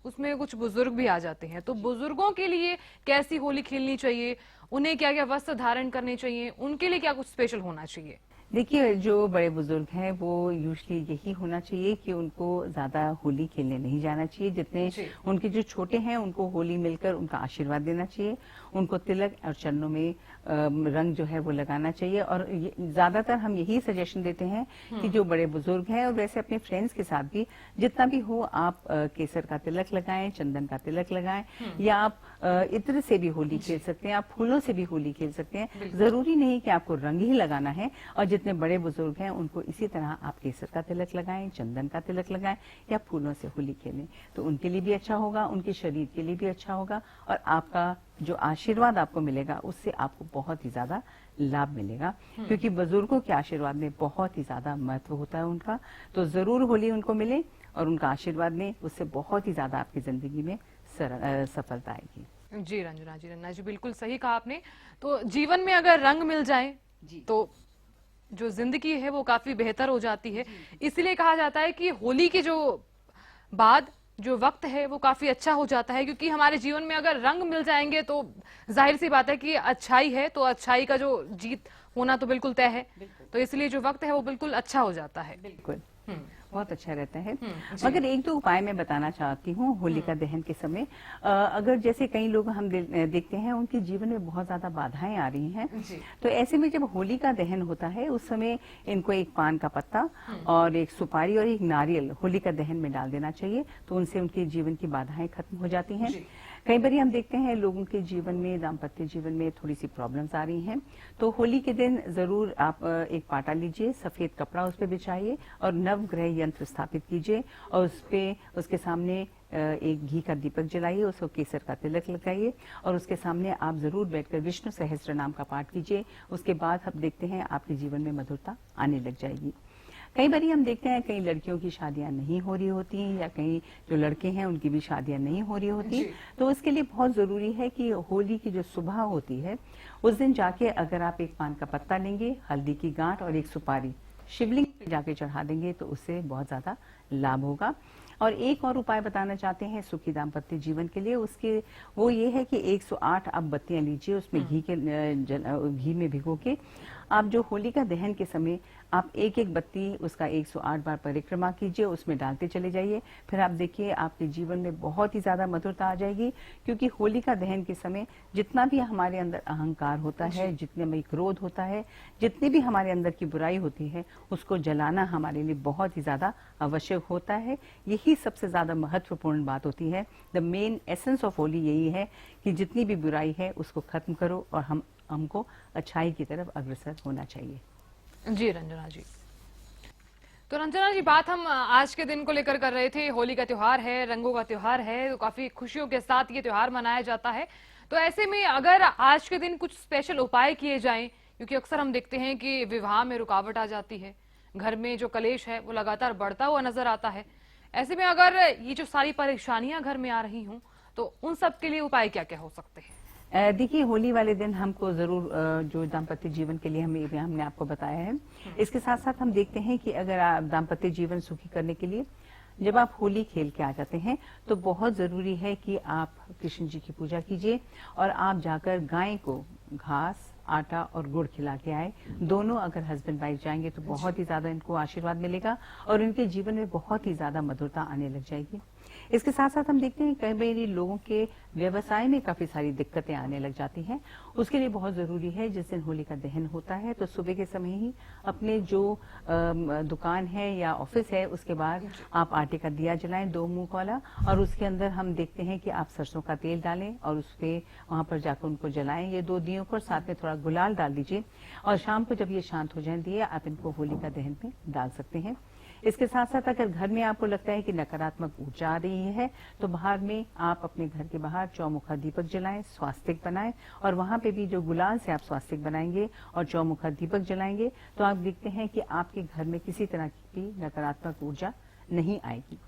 उसमें कुछ बुजुर्ग भी आ जाते हैं। तो बुजुर्गों के लिए कैसी होली खेलनी चाहिए? उन्हें क्या क्या वस्त्र धारण करने चाहिए? उनके लिए क्या कुछ स्पेशल होना चाहिए? देखिए, जो बड़े बुजुर्ग हैं वो यूजली यही होना चाहिए कि उनको ज्यादा होली खेलने नहीं जाना चाहिए। जितने उनके जो छोटे हैं उनको होली मिलकर उनका आशीर्वाद देना चाहिए, उनको तिलक और चरणों में रंग जो है वो लगाना चाहिए। और ज्यादातर हम यही सजेशन देते हैं कि जो बड़े बुजुर्ग हैं, और वैसे अपने फ्रेंड्स के साथ भी जितना भी हो, आप केसर का तिलक लगाएं, चंदन का तिलक लगाएं, या आप इत्र से भी होली खेल सकते हैं, आप फूलों से भी होली खेल सकते हैं। जरूरी नहीं कि आपको रंग ही लगाना है। और जितने बड़े बुजुर्ग हैं उनको इसी तरह आप केसर का तिलक लगाएं, चंदन का तिलक लगाएं, या फूलों से होली खेलें, तो उनके लिए भी अच्छा होगा, उनके शरीर के लिए भी अच्छा होगा, और आपका जो आशीर्वाद आपको मिलेगा उससे आपको बहुत ही ज्यादा लाभ मिलेगा, क्योंकि बुजुर्गों के आशीर्वाद में बहुत ही ज्यादा महत्व होता है उनका। तो जरूर होली उनको मिले और उनका आशीर्वाद में, उससे बहुत ही ज्यादा आपकी जिंदगी में सफलता आएगी। जी रंजना जी, बिल्कुल सही कहा आपने। तो जीवन में अगर रंग मिल जाए तो जो जिंदगी है वो काफी बेहतर हो जाती है। इसलिए कहा जाता है कि होली के जो बाद जो वक्त है वो काफी अच्छा हो जाता है, क्योंकि हमारे जीवन में अगर रंग मिल जाएंगे तो जाहिर सी बात है कि अच्छाई है, तो अच्छाई का जो जीत होना तो बिल्कुल तय है। तो इसलिए जो वक्त है वो बिल्कुल अच्छा हो जाता है। बिल्कुल बहुत अच्छा रहता है। मगर एक दो उपाय मैं बताना चाहती हूँ होलिका दहन के समय। अगर जैसे कई लोग हम देखते हैं उनके जीवन में बहुत ज्यादा बाधाएं आ रही हैं, तो ऐसे में जब होलिका दहन होता है उस समय इनको एक पान का पत्ता और एक सुपारी और एक नारियल होलिका दहन में डाल देना चाहिए, तो उनसे उनके जीवन की बाधाएं खत्म हो जाती हैं। कई बार हम देखते हैं लोगों के जीवन में, दाम्पत्य जीवन में थोड़ी सी प्रॉब्लम्स आ रही हैं, तो होली के दिन जरूर आप एक पाटा लीजिए, सफेद कपड़ा उस पर बिछाइए और नवग्रह यंत्र स्थापित कीजिए, और उसके सामने एक घी का दीपक जलाइए, उसको केसर का तिलक लगाइए, और उसके सामने आप जरूर बैठकर विष्णु सहस्त्र नाम का पाठ कीजिए। उसके बाद हम देखते हैं आपके जीवन में मधुरता आने लग जाएगी। कई बार हम देखते हैं कई लड़कियों की शादियां नहीं हो रही होती हैं, या कई जो लड़के हैं उनकी भी शादियां नहीं हो रही होती, तो उसके लिए बहुत जरूरी है कि होली की जो सुबह होती है उस दिन जाके अगर आप एक पान का पत्ता लेंगे, हल्दी की गांठ और एक सुपारी शिवलिंग पे जाके चढ़ा देंगे, तो उससे बहुत ज्यादा लाभ होगा। और एक और उपाय बताना चाहते हैं सुखी दाम्पत्य जीवन के लिए, उसके वो ये है कि 108 आप बत्तियां लीजिए, उसमें घी में भिगो के आप जो होलिका दहन के समय आप एक एक बत्ती उसका 108 बार परिक्रमा कीजिए, उसमें डालते चले जाइए। फिर आप देखिए आपके जीवन में बहुत ही ज्यादा मधुरता आ जाएगी, क्योंकि होलिका दहन के समय जितना भी हमारे अंदर अहंकार होता है, जितने भी क्रोध होता है, जितनी भी हमारे अंदर की बुराई होती है, उसको जलाना हमारे लिए बहुत ही ज्यादा आवश्यक होता है। यही सबसे ज्यादा महत्वपूर्ण बात होती है। The main essence of Holi यही है कि जितनी भी बुराई है उसको खत्म करो, और हमको अच्छाई की तरफ अग्रसर होना चाहिए। जी रंजना जी, तो रंजना जी बात हम आज के दिन को लेकर कर रहे थे। होली का त्योहार है, रंगों का त्योहार है, तो काफी खुशियों के साथ ये त्योहार मनाया जाता है। तो ऐसे में अगर आज के दिन कुछ स्पेशल उपाय किए जाएं, क्योंकि अक्सर हम देखते हैं कि विवाह में रुकावट आ जाती है, घर में जो कलेश है वो लगातार बढ़ता हुआ नजर आता है, ऐसे में अगर ये जो सारी परेशानियां घर में आ रही हों तो उन सब के लिए उपाय क्या क्या हो सकते हैं? देखिए, होली वाले दिन हमको जरूर जो दाम्पत्य जीवन के लिए हमने आपको बताया है, इसके साथ साथ हम देखते हैं कि अगर आप दाम्पत्य जीवन सुखी करने के लिए जब आप होली खेल के आ जाते हैं तो बहुत जरूरी है कि आप कृष्ण जी की पूजा कीजिए और आप जाकर गाय को घास, आटा और गुड़ खिला के आए। दोनों अगर हस्बैंड वाइफ जाएंगे तो बहुत ही ज्यादा इनको आशीर्वाद मिलेगा और इनके जीवन में बहुत ही ज्यादा मधुरता आने लग जाएगी। इसके साथ साथ हम देखते हैं कई बार लोगों के व्यवसाय में काफी सारी दिक्कतें आने लग जाती हैं। उसके लिए बहुत जरूरी है जिस दिन होली का दहन होता है तो सुबह के समय ही अपने जो दुकान है या ऑफिस है उसके बाहर आप आटे का दिया जलाएं 2 मुंह वाला, और उसके अंदर हम देखते हैं कि आप सरसों का तेल डालें और उस पे वहां पर जाकर उनको जलाएं ये 2 दियों को, साथ में थोड़ा गुलाल डाल दीजिए और शाम को जब ये शांत हो जाए दिए आप इनको होली का दहन में डाल सकते हैं। इसके साथ साथ अगर घर में आपको लगता है कि नकारात्मक ऊर्जा आ रही है तो बाहर में आप अपने घर के बाहर चौमुखा दीपक जलाएं, स्वास्तिक बनाएं और वहां पे भी जो गुलाल से आप स्वास्तिक बनाएंगे और चौमुखा दीपक जलाएंगे तो आप देखते हैं कि आपके घर में किसी तरह की भी नकारात्मक ऊर्जा नहीं आएगी।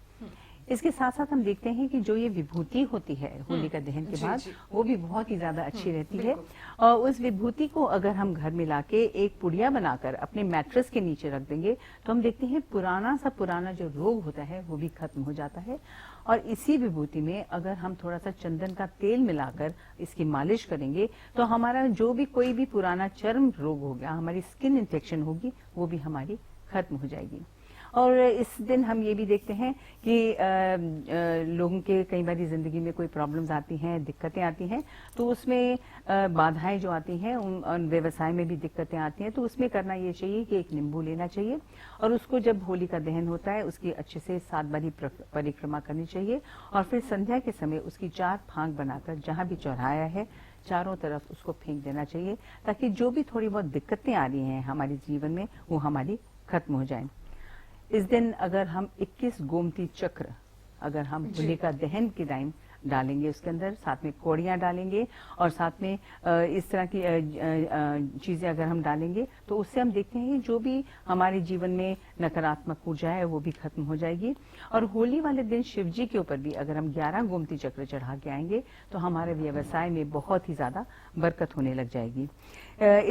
इसके साथ साथ हम देखते हैं कि जो ये विभूति होती है होली का दहन के बाद वो भी बहुत ही ज्यादा अच्छी रहती है और उस विभूति को अगर हम घर में लाके एक पुड़िया बनाकर अपने मैट्रेस के नीचे रख देंगे तो हम देखते हैं पुराना जो रोग होता है वो भी खत्म हो जाता है। और इसी विभूति में अगर हम थोड़ा सा चंदन का तेल मिलाकर इसकी मालिश करेंगे तो हमारा जो भी कोई भी पुराना चर्म रोग हो गया, हमारी स्किन इन्फेक्शन होगी, वो भी हमारी खत्म हो जाएगी। और इस दिन हम ये भी देखते हैं कि लोगों के कई बार जिंदगी में कोई प्रॉब्लम्स आती हैं, दिक्कतें आती हैं, तो उसमें बाधाएं जो आती हैं उन व्यवसाय में भी दिक्कतें आती हैं, तो उसमें करना ये चाहिए कि एक नींबू लेना चाहिए और उसको जब होली का दहन होता है उसकी अच्छे से 7 बारी परिक्रमा करनी चाहिए और फिर संध्या के समय उसकी 4 फांक बनाकर जहां भी चौराया है चारों तरफ उसको फेंक देना चाहिए ताकि जो भी थोड़ी बहुत दिक्कतें आ रही हैं हमारे जीवन में वो हमारी खत्म हो जाए। इस दिन अगर हम 21 गोमती चक्र अगर हम होली का दहन के टाइम डालेंगे उसके अंदर, साथ में कौड़ियां डालेंगे और साथ में इस तरह की चीजें अगर हम डालेंगे तो उससे हम देखते हैं जो भी हमारे जीवन में नकारात्मक ऊर्जा है वो भी खत्म हो जाएगी। और होली वाले दिन शिव जी के ऊपर भी अगर हम 11 गोमती चक्र चढ़ा के आएंगे तो हमारे व्यवसाय में बहुत ही ज्यादा बरकत होने लग जाएगी।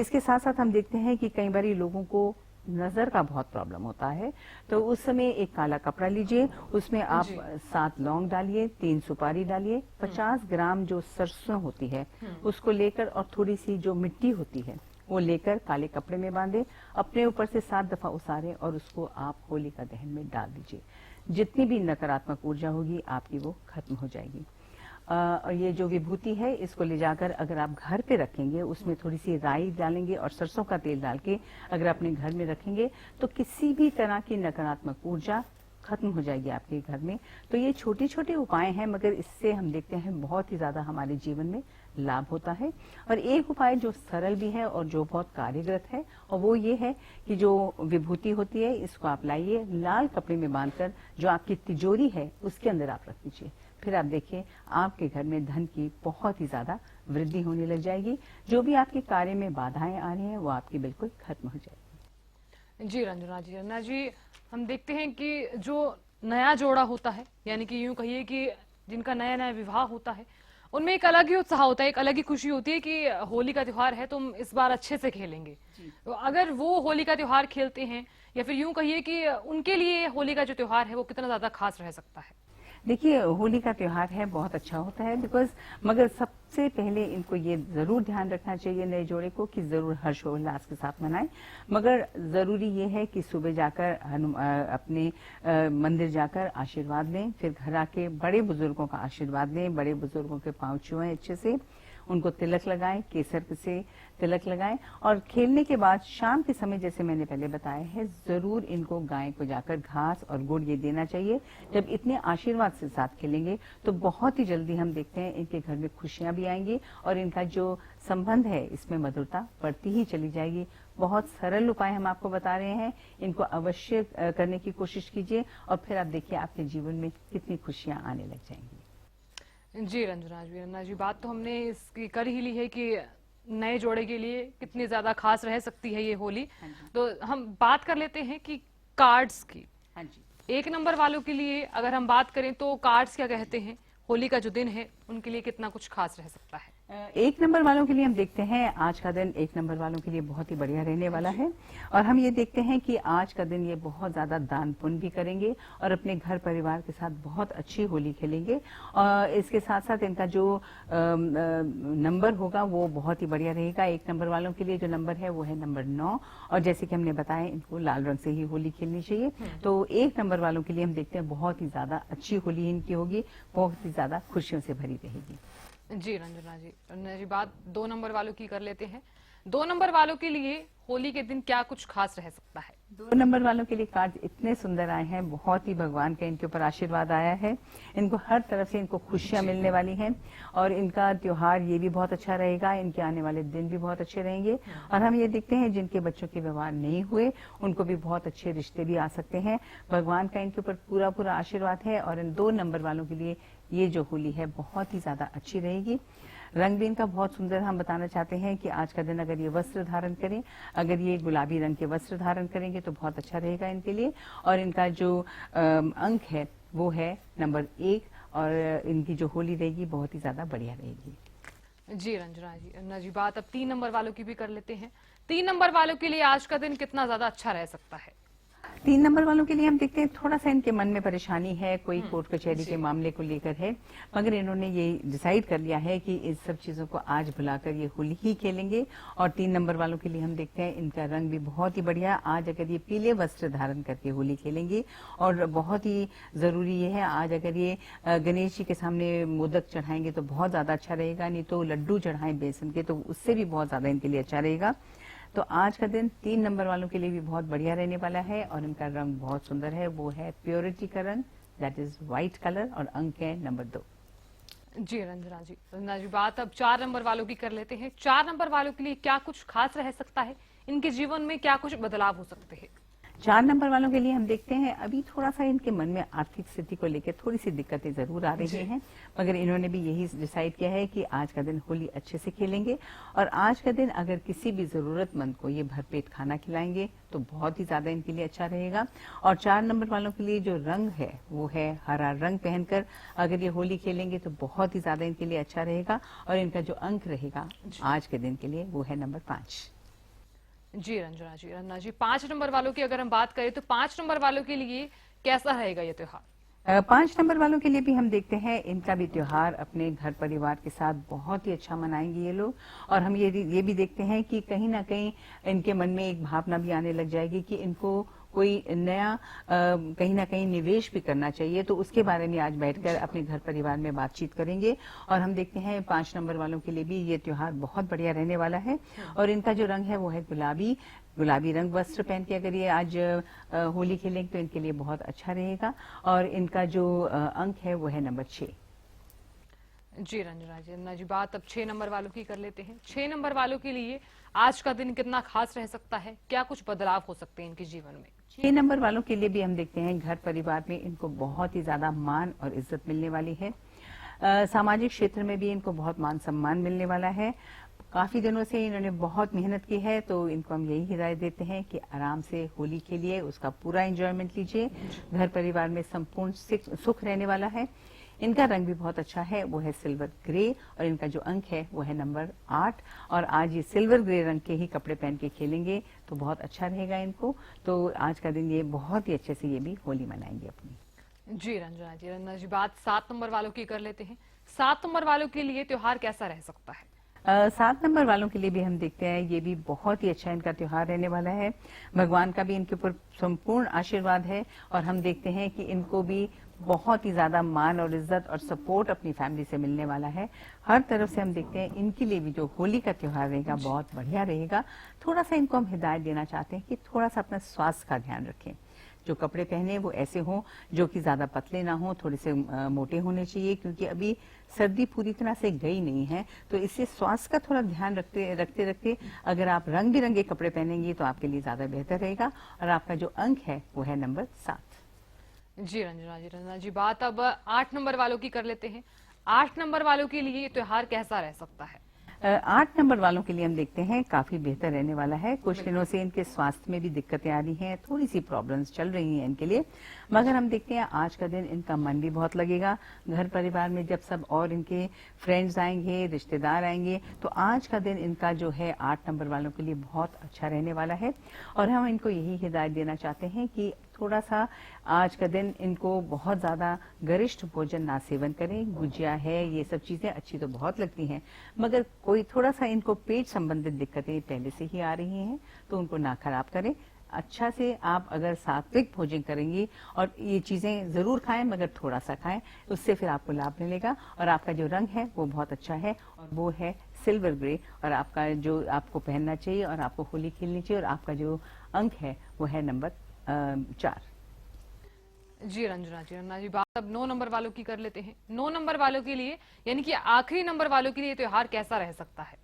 इसके साथ साथ हम देखते हैं कि कई बार लोगों को नजर का बहुत प्रॉब्लम होता है तो उस समय एक काला कपड़ा लीजिए, उसमें आप 7 लौंग डालिए, 3 सुपारी डालिए, 50 ग्राम जो सरसों होती है उसको लेकर और थोड़ी सी जो मिट्टी होती है वो लेकर काले कपड़े में बांधे, अपने ऊपर से 7 दफा उसारें और उसको आप होली का दहन में डाल दीजिए। जितनी भी नकारात्मक ऊर्जा होगी आपकी वो खत्म हो जाएगी। और ये जो विभूति है इसको ले जाकर अगर आप घर पे रखेंगे, उसमें थोड़ी सी राई डालेंगे और सरसों का तेल डाल के अगर अपने घर में रखेंगे तो किसी भी तरह की नकारात्मक ऊर्जा खत्म हो जाएगी आपके घर में। तो ये छोटे छोटे उपाय हैं मगर इससे हम देखते हैं बहुत ही ज्यादा हमारे जीवन में लाभ होता है। और एक उपाय जो सरल भी है और जो बहुत कार्यरत है और वो ये है कि जो विभूति होती है इसको आप लाइए, लाल कपड़े में बांधकर जो आपकी तिजोरी है उसके अंदर आप रख दीजिए। फिर आप देखिए आपके घर में धन की बहुत ही ज्यादा वृद्धि होने लग जाएगी। जो भी आपके कार्य में बाधाएं आ रही हैं वो आपकी बिल्कुल खत्म हो जाएगी। जी रंजना जी, हम देखते हैं कि जो नया जोड़ा होता है, यानी कि यूं कहिए कि जिनका नया नया विवाह होता है, उनमें एक अलग ही उत्साह होता है, एक अलग ही खुशी होती है कि होली का त्योहार है, तुम इस बार अच्छे से खेलेंगे। तो अगर वो होली का त्योहार खेलते हैं या फिर यूं कहिए कि उनके लिए होली का जो त्योहार है वो कितना ज्यादा खास रह सकता है? देखिए, होली का त्योहार है बहुत अच्छा होता है बिकॉज मगर सबसे पहले इनको ये जरूर ध्यान रखना चाहिए नए जोड़े को कि जरूर हर्षोल्लास के साथ मनाएं। मगर जरूरी ये है कि सुबह जाकर अपने मंदिर जाकर आशीर्वाद लें, फिर घर आके बड़े बुजुर्गों का आशीर्वाद लें, बड़े बुजुर्गों के पांव छुएं अच्छे से, उनको तिलक लगाएं, केसर से तिलक लगाएं और खेलने के बाद शाम के समय जैसे मैंने पहले बताया है जरूर इनको गाय को जाकर घास और गुड़ ये देना चाहिए। जब इतने आशीर्वाद से साथ खेलेंगे तो बहुत ही जल्दी हम देखते हैं इनके घर में खुशियां भी आएंगी और इनका जो संबंध है इसमें मधुरता बढ़ती ही चली जाएगी। बहुत सरल उपाय हम आपको बता रहे हैं, इनको अवश्य करने की कोशिश कीजिए और फिर आप देखिए आपके जीवन में कितनी खुशियां आने लग जाएंगी। जी रंजना जी, बात तो हमने इसकी कर ही ली है कि नए जोड़े के लिए कितनी ज्यादा खास रह सकती है ये होली। तो हम बात कर लेते हैं कि कार्ड्स की। हाँ जी। 1 नंबर वालों के लिए अगर हम बात करें तो कार्ड्स क्या कहते हैं, होली का जो दिन है उनके लिए कितना कुछ खास रह सकता है? 1 नंबर वालों के लिए हम देखते हैं आज का दिन 1 नंबर वालों के लिए बहुत ही बढ़िया रहने वाला है। और हम ये देखते हैं कि आज का दिन ये बहुत ज्यादा दान पुण्य भी करेंगे और अपने घर परिवार के साथ बहुत अच्छी होली खेलेंगे। और इसके साथ साथ इनका जो नंबर होगा वो बहुत ही बढ़िया रहेगा। 1 नंबर वालों के लिए जो नंबर है वो है नंबर 9। और जैसे कि हमने बताया इनको लाल रंग से ही होली खेलनी चाहिए। तो 1 नंबर वालों के लिए हम देखते हैं बहुत ही ज्यादा अच्छी होली इनकी होगी, बहुत ही ज्यादा खुशियों से भरी रहेगी। जी रंजना जी बात 2 नंबर वालों की कर लेते हैं। 2 नंबर वालों के लिए होली के दिन क्या कुछ खास रह सकता है? 2 नंबर वालों के लिए कार्ड इतने सुंदर आए हैं, बहुत ही भगवान का इनके ऊपर आशीर्वाद आया है। इनको हर तरफ से इनको खुशियां मिलने वाली हैं और इनका त्योहार ये भी बहुत अच्छा रहेगा। इनके आने वाले दिन भी बहुत अच्छे रहेंगे। और हम ये देखते हैं जिनके बच्चों के व्यवहार नहीं हुए उनको भी बहुत अच्छे रिश्ते भी आ सकते हैं। भगवान का इनके ऊपर पूरा पूरा आशीर्वाद है और इन 2 नंबर वालों के लिए ये जो होली है बहुत ही ज्यादा अच्छी रहेगी। रंग भी इनका बहुत सुंदर। हम बताना चाहते हैं कि आज का दिन अगर ये वस्त्र धारण करें, अगर ये गुलाबी रंग के वस्त्र धारण करेंगे तो बहुत अच्छा रहेगा इनके लिए। और इनका जो अंक है वो है नंबर 1 और इनकी जो होली रहेगी बहुत ही ज्यादा बढ़िया रहेगी। जी रंजना जी बात अब 3 नंबर वालों की भी कर लेते हैं। 3 नंबर वालों के लिए आज का दिन कितना ज्यादा अच्छा रह सकता है? 3 नंबर वालों के लिए हम देखते हैं थोड़ा सा इनके मन में परेशानी है, कोई कोर्ट कचहरी के मामले को लेकर है, मगर इन्होंने ये डिसाइड कर लिया है कि इस सब चीजों को आज भुलाकर ये होली ही खेलेंगे। और 3 नंबर वालों के लिए हम देखते हैं इनका रंग भी बहुत ही बढ़िया। आज अगर ये पीले वस्त्र धारण करके होली खेलेंगे और बहुत ही जरूरी ये है आज अगर ये गणेश जी के सामने मोदक चढ़ाएंगे तो बहुत ज्यादा अच्छा रहेगा, नहीं तो लड्डू चढ़ाएं बेसन के तो उससे भी बहुत ज्यादा इनके लिए अच्छा रहेगा। तो आज का दिन 3 नंबर वालों के लिए भी बहुत बढ़िया रहने वाला है और इनका रंग बहुत सुंदर है, वो है प्योरिटी का रंग, दैट इज व्हाइट कलर और अंक है नंबर 2। जी रंजना जी बात अब 4 नंबर वालों की कर लेते हैं। 4 नंबर वालों के लिए क्या कुछ खास रह सकता है, इनके जीवन में क्या कुछ बदलाव हो सकते हैं? 4 नंबर वालों के लिए हम देखते हैं अभी थोड़ा सा इनके मन में आर्थिक स्थिति को लेकर थोड़ी सी दिक्कतें जरूर आ रही हैं, मगर इन्होंने भी यही डिसाइड किया है कि आज का दिन होली अच्छे से खेलेंगे। और आज का दिन अगर किसी भी जरूरतमंद को ये भरपेट खाना खिलाएंगे तो बहुत ही ज्यादा इनके लिए अच्छा रहेगा। और 4 नंबर वालों के लिए जो रंग है वो है हरा रंग पहनकर अगर ये होली खेलेंगे तो बहुत ही ज्यादा इनके लिए अच्छा रहेगा। और इनका जो अंक रहेगा आज के दिन के लिए वो है नंबर 5। जी रंजना जी 5 नंबर वालों की अगर हम बात करें तो 5 नंबर वालों के लिए कैसा रहेगा ये त्योहार? 5 नंबर वालों के लिए भी हम देखते हैं इनका भी त्योहार अपने घर परिवार के साथ बहुत ही अच्छा मनाएंगे ये लोग। और हम ये भी देखते हैं कि कहीं ना कहीं इनके मन में एक भावना भी आने लग जाएगी कि इनको कोई नया कहीं ना कहीं निवेश भी करना चाहिए, तो उसके बारे में आज बैठकर अपने घर परिवार में बातचीत करेंगे। और हम देखते हैं 5 नंबर वालों के लिए भी ये त्योहार बहुत बढ़िया रहने वाला है। और इनका जो रंग है वो है गुलाबी रंग वस्त्र पहन के अगर ये आज होली खेलेंगे तो इनके लिए बहुत अच्छा रहेगा। और इनका जो अंक है वो है नंबर 6। जी रंजना जी बात अब 6 नंबर वालों की कर लेते हैं। 6 नंबर वालों के लिए आज का दिन कितना खास रह सकता है, क्या कुछ बदलाव हो सकते हैं इनके जीवन में? 6 नंबर वालों के लिए भी हम देखते हैं घर परिवार में इनको बहुत ही ज्यादा मान और इज्जत मिलने वाली है। सामाजिक क्षेत्र में भी इनको बहुत मान सम्मान मिलने वाला है। काफी दिनों से इन्होंने बहुत मेहनत की है, तो इनको हम यही हिदायत देते हैं कि आराम से होली खेलिए, उसका पूरा एंजॉयमेंट लीजिए। घर परिवार में संपूर्ण सुख रहने वाला है। इनका रंग भी बहुत अच्छा है, वो है सिल्वर ग्रे और इनका जो अंक है वो है नंबर 8। और आज ये सिल्वर ग्रे रंग के ही कपड़े पहन के खेलेंगे तो बहुत अच्छा रहेगा इनको। तो आज का दिन ये बहुत ही अच्छे से ये भी होली मनाएंगे अपनी। जी रंजना जी बात 7 नंबर वालों की कर लेते हैं। 7 नंबर वालों के लिए त्योहार कैसा रह सकता है? 7 नंबर वालों के लिए भी हम देखते हैं ये भी बहुत ही अच्छा इनका त्योहार रहने वाला है। भगवान का भी इनके ऊपर संपूर्ण आशीर्वाद है और हम देखते हैं कि इनको भी बहुत ही ज्यादा मान और इज्जत और सपोर्ट अपनी फैमिली से मिलने वाला है। हर तरफ से हम देखते हैं इनके लिए भी जो होली का त्योहार रहेगा बहुत बढ़िया रहेगा। थोड़ा सा इनको हम हिदायत देना चाहते हैं कि थोड़ा सा अपना स्वास्थ्य का ध्यान रखें। जो कपड़े पहने वो ऐसे हों जो कि ज्यादा पतले ना हो, थोड़े से मोटे होने चाहिए, क्योंकि अभी सर्दी पूरी तरह से गई नहीं है। तो इससे स्वास्थ्य का थोड़ा ध्यान रखते अगर आप रंग बिरंगे कपड़े पहनेंगे तो आपके लिए ज्यादा बेहतर रहेगा। और आपका जो अंक है वो है नंबर 7। जी रंजना जी बात अब 8 नंबर वालों की कर लेते हैं। 8 नंबर वालों के लिए त्योहार कैसा रह सकता है? 8 नंबर वालों के लिए हम देखते हैं काफी बेहतर रहने वाला है। कुछ दिनों से इनके स्वास्थ्य में भी दिक्कतें आ रही हैं, थोड़ी सी प्रॉब्लम्स चल रही हैं इनके लिए, मगर हम देखते हैं आज का दिन इनका मन भी बहुत लगेगा। घर परिवार में जब सब और इनके फ्रेंड्स आएंगे, रिश्तेदार आएंगे, तो आज का दिन इनका जो है 8 नंबर वालों के लिए बहुत अच्छा रहने वाला है। और हम इनको यही हिदायत देना चाहते हैं कि थोड़ा सा आज का दिन इनको बहुत ज्यादा गरिष्ठ भोजन ना सेवन करें। गुजिया है, ये सब चीजें अच्छी तो बहुत लगती हैं, मगर कोई थोड़ा सा इनको पेट संबंधित दिक्कतें पहले से ही आ रही हैं तो उनको ना खराब करें। अच्छा से आप अगर सात्विक भोजन करेंगी और ये चीजें जरूर खाएं, मगर थोड़ा सा खाएं, उससे फिर आपको लाभ मिलेगा। और आपका जो रंग है वो बहुत अच्छा है और वो है सिल्वर ग्रे, और आपका जो आपको पहनना चाहिए और आपको होली खेलनी चाहिए, और आपका जो अंक है वो है नंबर 4। जी रंजना जी, बात अब 9 नंबर वालों की कर लेते हैं। 9 नंबर वालों के लिए, यानी कि आखिरी नंबर वालों के लिए त्योहार कैसा रह सकता है?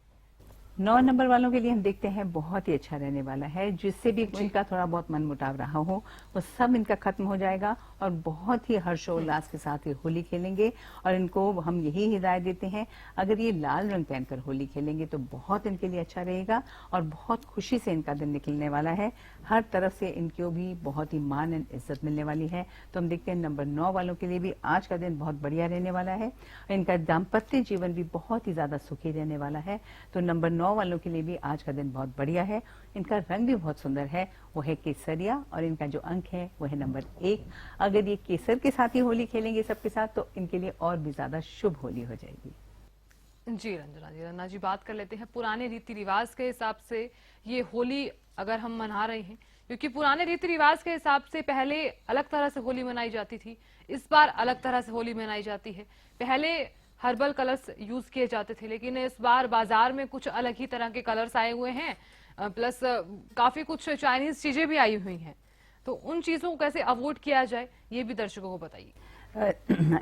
9 नंबर वालों के लिए हम देखते हैं बहुत ही अच्छा रहने वाला है। जिससे भी इनका थोड़ा बहुत मन मुटाव रहा हो वो सब इनका खत्म हो जाएगा और बहुत ही हर्षोल्लास के साथ ये होली खेलेंगे। और इनको हम यही हिदायत देते हैं, अगर ये लाल रंग पहनकर होली खेलेंगे तो बहुत इनके लिए अच्छा रहेगा और बहुत खुशी से इनका दिन निकलने वाला है। हर तरफ से इनको भी बहुत ही मान एंड इज्जत मिलने वाली है। तो हम देखते हैं नंबर 9 वालों के लिए भी आज का दिन बहुत बढ़िया रहने वाला है। इनका दाम्पत्य जीवन भी बहुत ही ज्यादा सुखी रहने वाला है। तो नंबर 9 वालों के लिए भी आज का दिन बहुत बढ़िया है। इनका रंग भी बहुत सुंदर है, वो है केसरिया, और इनका जो अंक है वो है नंबर 1। अगर ये केसर के साथ ही होली खेलेंगे सबके साथ तो इनके लिए और भी ज्यादा शुभ होली हो जाएगी। जी रंजना जी, बात कर लेते हैं पुराने रीति रिवाज के हिसाब से ये होली अगर हम मना रहे हैं, क्योंकि पुराने रीति रिवाज के हिसाब से पहले अलग तरह से होली मनाई जाती थी, इस बार अलग तरह से होली मनाई जाती है। पहले हर्बल कलर्स यूज किए जाते थे, लेकिन इस बार बाजार में कुछ अलग ही तरह के कलर्स आए हुए हैं, प्लस काफी कुछ चाइनीज चीजें भी आई हुई हैं। तो उन चीजों को कैसे अवॉइड किया जाए, ये भी दर्शकों को बताइए।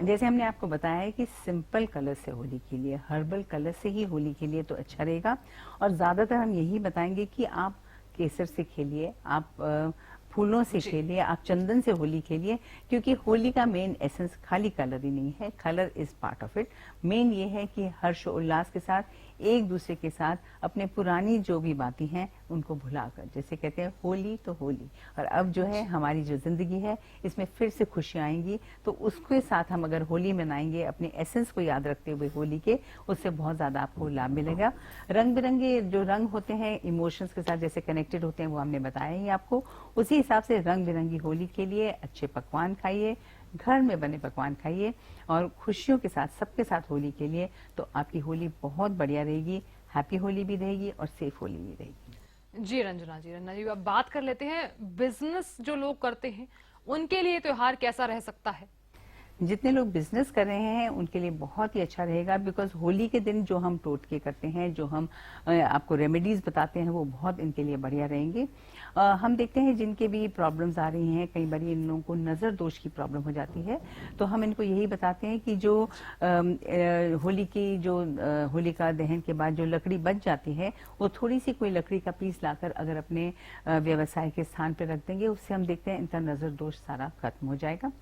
जैसे हमने आपको बताया है कि सिंपल कलर से होली के लिए, हर्बल कलर से ही होली के लिए तो अच्छा रहेगा। और ज्यादातर हम यही बताएंगे कि आप केसर से खेलिए, आप फूलों से खेलिए, आप चंदन से होली खेलिए, क्योंकि होली का मेन एसेंस खाली कलर ही नहीं है, colour is part of it. Main ये है कि हर्ष उल्लास के साथ एक दूसरे के साथ अपने पुरानी जो भी बातें हैं उनको भुलाकर, जैसे कहते हैं होली तो होली, और अब जो है हमारी जो जिंदगी है इसमें फिर से खुशियां आएंगी। तो उसके साथ हम अगर होली मनाएंगे अपने एसेंस को याद रखते हुए होली के, उससे बहुत ज्यादा आपको लाभ मिलेगा। रंग बिरंगे जो रंग होते हैं इमोशंस के साथ जैसे कनेक्टेड होते हैं, वो हमने बताया ही आपको। उसी हिसाब से रंग बिरंगी होली के लिए अच्छे पकवान खाइए, घर में बने पकवान खाइए और खुशियों के साथ सबके साथ होली के लिए, तो आपकी होली बहुत बढ़िया रहेगी। हैप्पी होली भी रहेगी और सेफ होली भी रहेगी। जी रंजना जी, अब बात कर लेते हैं बिजनेस जो लोग करते हैं उनके लिए त्योहार कैसा रह सकता है? जितने लोग बिजनेस कर रहे हैं उनके लिए बहुत ही अच्छा रहेगा, बिकॉज होली के दिन जो हम टोटके करते हैं, जो हम आपको रेमेडीज बताते हैं, वो बहुत इनके लिए बढ़िया रहेंगे। हम देखते हैं जिनके भी प्रॉब्लम्स आ रही हैं, कई बार इन लोगों को नजर दोष की प्रॉब्लम हो जाती है, तो हम इनको यही बताते हैं कि जो होली की जो होलिका दहन के बाद जो लकड़ी बच जाती है, वो थोड़ी सी कोई लकड़ी का पीस लाकर अगर अपने व्यवसाय के स्थान पर रख देंगे, उससे हम देखते हैं इनका नजर दोष सारा खत्म हो जाएगा।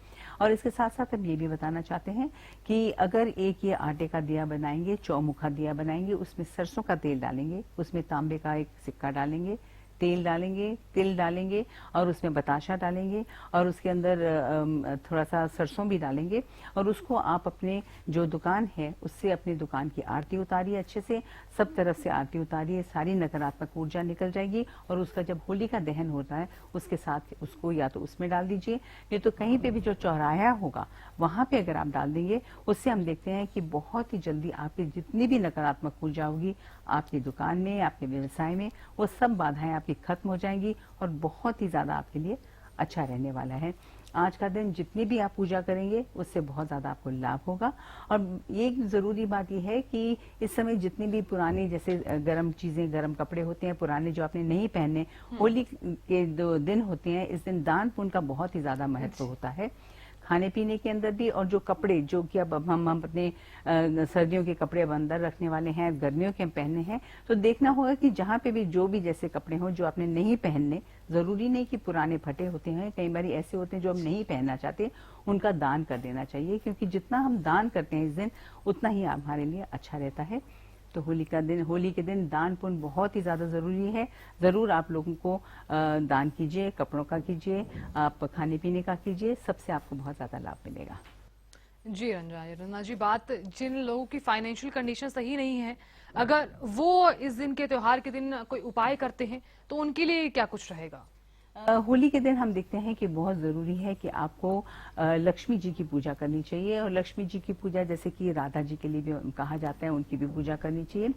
और इसके साथ साथ हम ये भी बताना चाहते हैं कि अगर एक ये आटे का दिया बनाएंगे, चौमुखा दिया बनाएंगे, उसमें सरसों का तेल डालेंगे, उसमें तांबे का एक सिक्का डालेंगे, तेल डालेंगे, तिल डालेंगे और उसमें बताशा डालेंगे और उसके अंदर थोड़ा सा सरसों भी डालेंगे, और उसको आप अपने जो दुकान है उससे अपनी दुकान की आरती उतारिए, अच्छे से सब तरफ से आरती उतारिए, सारी नकारात्मक ऊर्जा निकल जाएगी। और उसका जब होली का दहन होता है उसके साथ उसको या तो उसमें डाल दीजिए, नहीं तो कहीं पे भी जो चौराहा होगा वहां पे अगर आप डाल देंगे, उससे हम देखते हैं कि बहुत ही जल्दी आपकी जितनी भी नकारात्मक ऊर्जा होगी आपकी दुकान में, आपके व्यवसाय में, वो सब बाधाएं आपकी खत्म हो जाएंगी और बहुत ही ज्यादा आपके लिए अच्छा रहने वाला है। आज का दिन जितनी भी आप पूजा करेंगे उससे बहुत ज्यादा आपको लाभ होगा। और ये जरूरी बात यह है कि इस समय जितनी भी पुरानी जैसे गर्म चीजें, गर्म कपड़े होते हैं पुराने जो आपने नहीं पहने, होली के जो दिन होते हैं इस दिन दान पुण्य का बहुत ही ज्यादा महत्व होता है, खाने पीने के अंदर भी। और जो कपड़े जो कि अब हम अपने सर्दियों के कपड़े अब अंदर रखने वाले हैं, गर्मियों के हम पहनने हैं, तो देखना होगा कि जहाँ पे भी जो भी जैसे कपड़े हों जो आपने नहीं पहनने, जरूरी नहीं कि पुराने फटे होते हैं, कई बार ऐसे होते हैं जो हम नहीं पहनना चाहते, उनका दान कर देना चाहिए, क्योंकि जितना हम दान करते हैं इस दिन उतना ही हमारे लिए अच्छा रहता है। तो होली के दिन दान पुण्य बहुत ही ज्यादा जरूरी है। जरूर आप लोगों को दान कीजिए, कपड़ों का कीजिए, आप खाने पीने का कीजिए, सबसे आपको बहुत ज्यादा लाभ मिलेगा। जी रंजना जी, बात जिन लोगों की फाइनेंशियल कंडीशन सही नहीं है, अगर वो इस दिन के त्योहार के दिन कोई उपाय करते हैं तो उनके लिए क्या कुछ रहेगा? होली के दिन हम देखते हैं कि बहुत जरूरी है कि आपको लक्ष्मी जी की पूजा करनी चाहिए, और लक्ष्मी जी की पूजा जैसे कि राधा जी के लिए भी कहा जाता है, उनकी भी पूजा करनी चाहिए।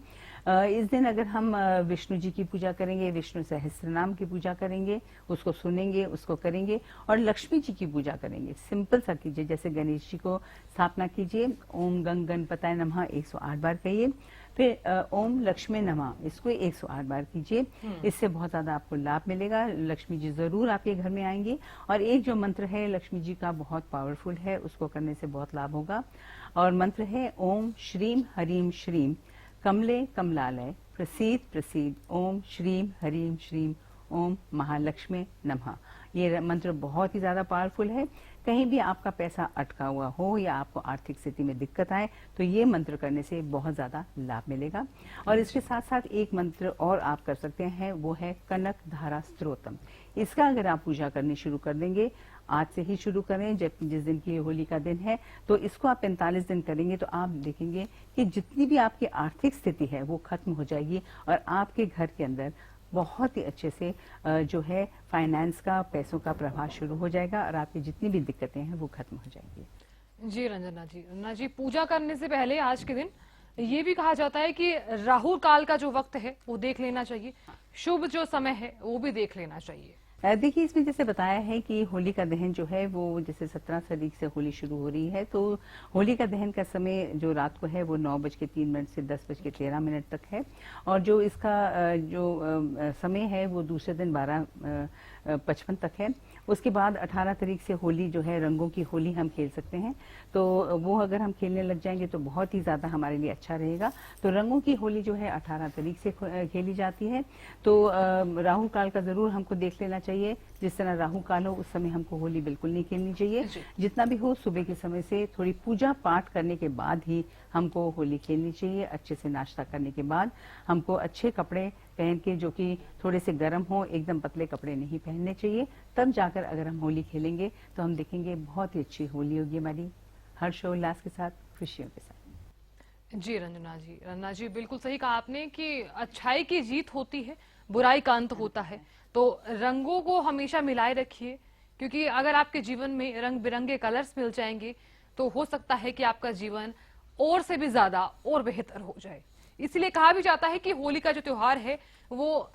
इस दिन अगर हम विष्णु जी की पूजा करेंगे, विष्णु सहस्त्र नाम की पूजा करेंगे, उसको सुनेंगे, उसको करेंगे, और लक्ष्मी जी की पूजा करेंगे, सिंपल सा कीजिए। जैसे गणेश जी को स्थापना कीजिए, ओम गंग गणपताय नमः 108 बार कहिए, फिर ओम लक्ष्मी नमः इसको 108 बार कीजिए। इससे बहुत ज्यादा आपको लाभ मिलेगा। लक्ष्मी जी जरूर आपके घर में आएंगे। और एक जो मंत्र है लक्ष्मी जी का बहुत पावरफुल है, उसको करने से बहुत लाभ होगा। और मंत्र है ओम श्रीम हरीम श्रीम कमले कमलालय प्रसीद प्रसीद ओम श्रीम हरीम श्रीम ओम महालक्ष्मी नमः। ये मंत्र बहुत ही ज्यादा पावरफुल है। कहीं भी आपका पैसा अटका हुआ हो या आपको आर्थिक स्थिति में दिक्कत आए तो ये मंत्र करने से बहुत ज्यादा लाभ मिलेगा। और इसके साथ साथ एक मंत्र और आप कर सकते हैं, वो है कनक धारा स्तोत्रम। इसका अगर आप पूजा करनी शुरू कर देंगे, आज से ही शुरू करें, जब जिस दिन की होली का दिन है, तो इसको आप 45 दिन करेंगे तो आप देखेंगे कि जितनी भी आपकी आर्थिक स्थिति है वो खत्म हो जाएगी, और आपके घर के अंदर बहुत ही अच्छे से जो है फाइनेंस का, पैसों का प्रवाह शुरू हो जाएगा, और आपकी जितनी भी दिक्कतें हैं वो खत्म हो जाएंगी। जी रंजना जी, पूजा करने से पहले आज के दिन ये भी कहा जाता है कि राहु काल का जो वक्त है वो देख लेना चाहिए, शुभ जो समय है वो भी देख लेना चाहिए। देखिए, इसमें जैसे बताया है कि होली का दहन जो है वो जैसे 17 तारीख से होली शुरू हो रही है, तो होली का दहन का समय जो रात को है वो 9:03 से 10:13 तक है। और जो इसका जो समय है वो दूसरे दिन 12:55 तक है। उसके बाद 18 तारीख से होली जो है, रंगों की होली हम खेल सकते हैं, तो वो अगर हम खेलने लग जाएंगे तो बहुत ही ज्यादा हमारे लिए अच्छा रहेगा। तो रंगों की होली जो है 18 तारीख से खेली जाती है। तो राहु काल का जरूर हमको देख लेना चाहिए। जिस तरह राहु काल हो उस समय हमको होली बिल्कुल नहीं खेलनी चाहिए। जितना भी हो सुबह के समय से थोड़ी पूजा पाठ करने के बाद ही हमको होली खेलनी चाहिए। अच्छे से नाश्ता करने के बाद हमको अच्छे कपड़े पहन के, जो कि थोड़े से गर्म हो, एकदम पतले कपड़े नहीं पहनने चाहिए, तब जाकर अगर हम होली खेलेंगे तो हम देखेंगे बहुत ही अच्छी होली होगी हमारी, हर्षोल्लास के साथ, खुशियों के साथ। जी रंजना जी बिल्कुल सही कहा आपने कि अच्छाई की जीत होती है, बुराई का अंत होता है। तो रंगों को हमेशा मिलाए रखिए, क्योंकि अगर आपके जीवन में रंग बिरंगे कलर्स मिल जाएंगे तो हो सकता है कि आपका जीवन और से भी ज्यादा और बेहतर हो जाए। इसलिए कहा भी जाता है कि होली का जो त्योहार है वो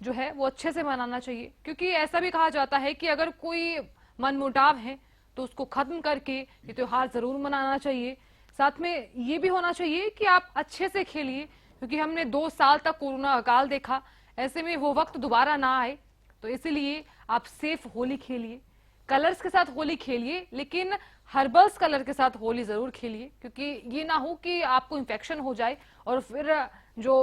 जो है वो अच्छे से मनाना चाहिए, क्योंकि ऐसा भी कहा जाता है कि अगर कोई मनमुटाव है तो उसको खत्म करके ये त्योहार जरूर मनाना चाहिए। साथ में ये भी होना चाहिए कि आप अच्छे से खेलिए, क्योंकि हमने 2 साल तक कोरोना काल देखा, ऐसे में वो वक्त दोबारा ना आए। तो इसीलिए आप सेफ होली खेलिए, कलर्स के साथ होली खेलिए, लेकिन हर्बल्स कलर के साथ होली जरूर खेलिए, क्योंकि ये ना हो कि आपको इन्फेक्शन हो जाए और फिर जो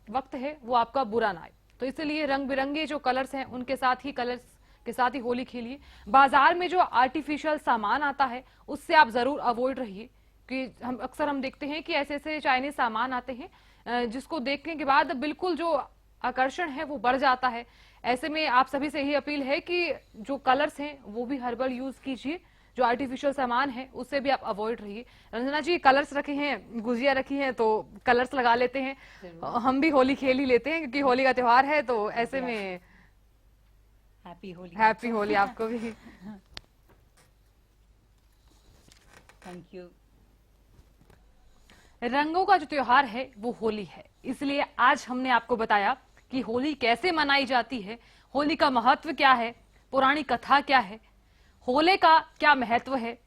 वक्त है वो आपका बुरा ना आए। तो इसलिए रंग बिरंगे जो कलर्स हैं उनके साथ ही, कलर्स के साथ ही होली खेलिए। बाजार में जो आर्टिफिशियल सामान आता है उससे आप जरूर अवॉइड रहिए, कि हम देखते हैं कि ऐसे ऐसे चाइनीज सामान आते हैं जिसको देखने के बाद बिल्कुल जो आकर्षण है वो बढ़ जाता है। ऐसे में आप सभी से यही अपील है कि जो कलर्स हैं वो भी हर्बल यूज कीजिए, जो आर्टिफिशियल सामान है उससे भी आप अवॉइड रहिए। रंजना जी, कलर्स रखे हैं, गुजिया रखी हैं, तो कलर्स लगा लेते हैं, हम भी होली खेल ही लेते हैं, क्योंकि होली का त्योहार है। तो ऐसे में हैप्पी होली। हैप्पी होली आपको भी। Thank you. रंगों का जो त्योहार है वो होली है, इसलिए आज हमने आपको बताया कि होली कैसे मनाई जाती है, होली का महत्व क्या है, पुरानी कथा क्या है, होली का क्या महत्व है,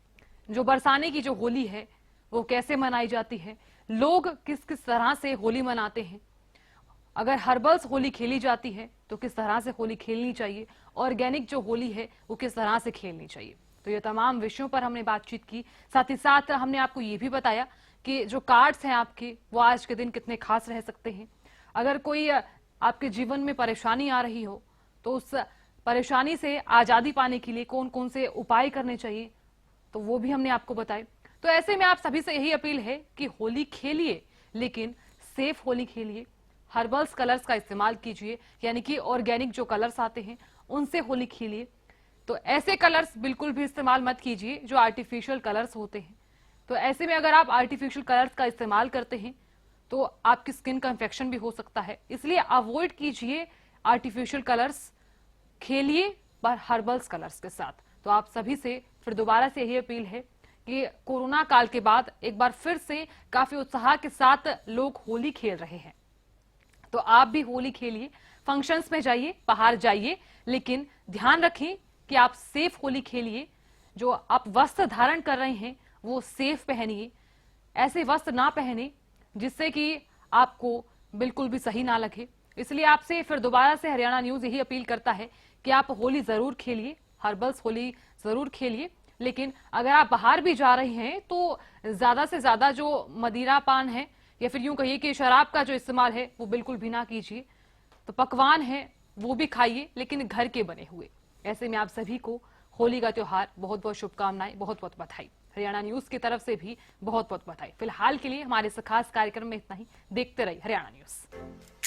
जो बरसाने की जो होली है वो कैसे मनाई जाती है, लोग किस किस तरह से होली मनाते हैं, अगर हर्बल्स होली खेली जाती है तो किस तरह से होली खेलनी चाहिए, ऑर्गेनिक जो होली है वो किस तरह से खेलनी चाहिए। तो ये तमाम विषयों पर हमने बातचीत की। साथ ही साथ हमने आपको ये भी बताया कि जो कार्ड्स हैं आपके वो आज के दिन कितने खास रह सकते हैं। अगर कोई आपके जीवन में परेशानी आ रही हो तो उस परेशानी से आजादी पाने के लिए कौन कौन से उपाय करने चाहिए, तो वो भी हमने आपको बताए। तो ऐसे में आप सभी से यही अपील है कि होली खेलिए, लेकिन सेफ होली खेलिए, हर्बल्स कलर्स का इस्तेमाल कीजिए, यानी कि ऑर्गेनिक जो कलर्स आते हैं उनसे होली खेलिए। तो ऐसे कलर्स बिल्कुल भी इस्तेमाल मत कीजिए जो आर्टिफिशियल कलर्स होते हैं। तो ऐसे में अगर आप आर्टिफिशियल कलर्स का इस्तेमाल करते हैं तो आपकी स्किन का इंफेक्शन भी हो सकता है, इसलिए अवॉइड कीजिए आर्टिफिशियल कलर्स, खेलिए पर हर्बल्स कलर्स के साथ। तो आप सभी से फिर दोबारा से यही अपील है कि कोरोना काल के बाद एक बार फिर से काफी उत्साह के साथ लोग होली खेल रहे हैं, तो आप भी होली खेलिए, फंक्शंस में जाइए, बाहर जाइए, लेकिन ध्यान रखें कि आप सेफ होली खेलिए। जो आप वस्त्र धारण कर रहे हैं वो सेफ पहनिए, ऐसे वस्त्र ना पहने जिससे कि आपको बिल्कुल भी सही ना लगे। इसलिए आपसे फिर दोबारा से हरियाणा न्यूज यही अपील करता है कि आप होली जरूर खेलिए, हर्बल्स होली जरूर खेलिए, लेकिन अगर आप बाहर भी जा रहे हैं तो ज्यादा से ज्यादा जो मदिरा पान है या फिर यूं कहिए कि शराब का जो इस्तेमाल है वो बिल्कुल भी ना कीजिए। तो पकवान है वो भी खाइए, लेकिन घर के बने हुए। ऐसे में आप सभी को होली का त्योहार बहुत बहुत शुभकामनाएं, बहुत बहुत बधाई। हरियाणा न्यूज की तरफ से भी बहुत बहुत बधाई। फिलहाल के लिए हमारे इस खास कार्यक्रम में इतना ही। देखते रहिए हरियाणा न्यूज।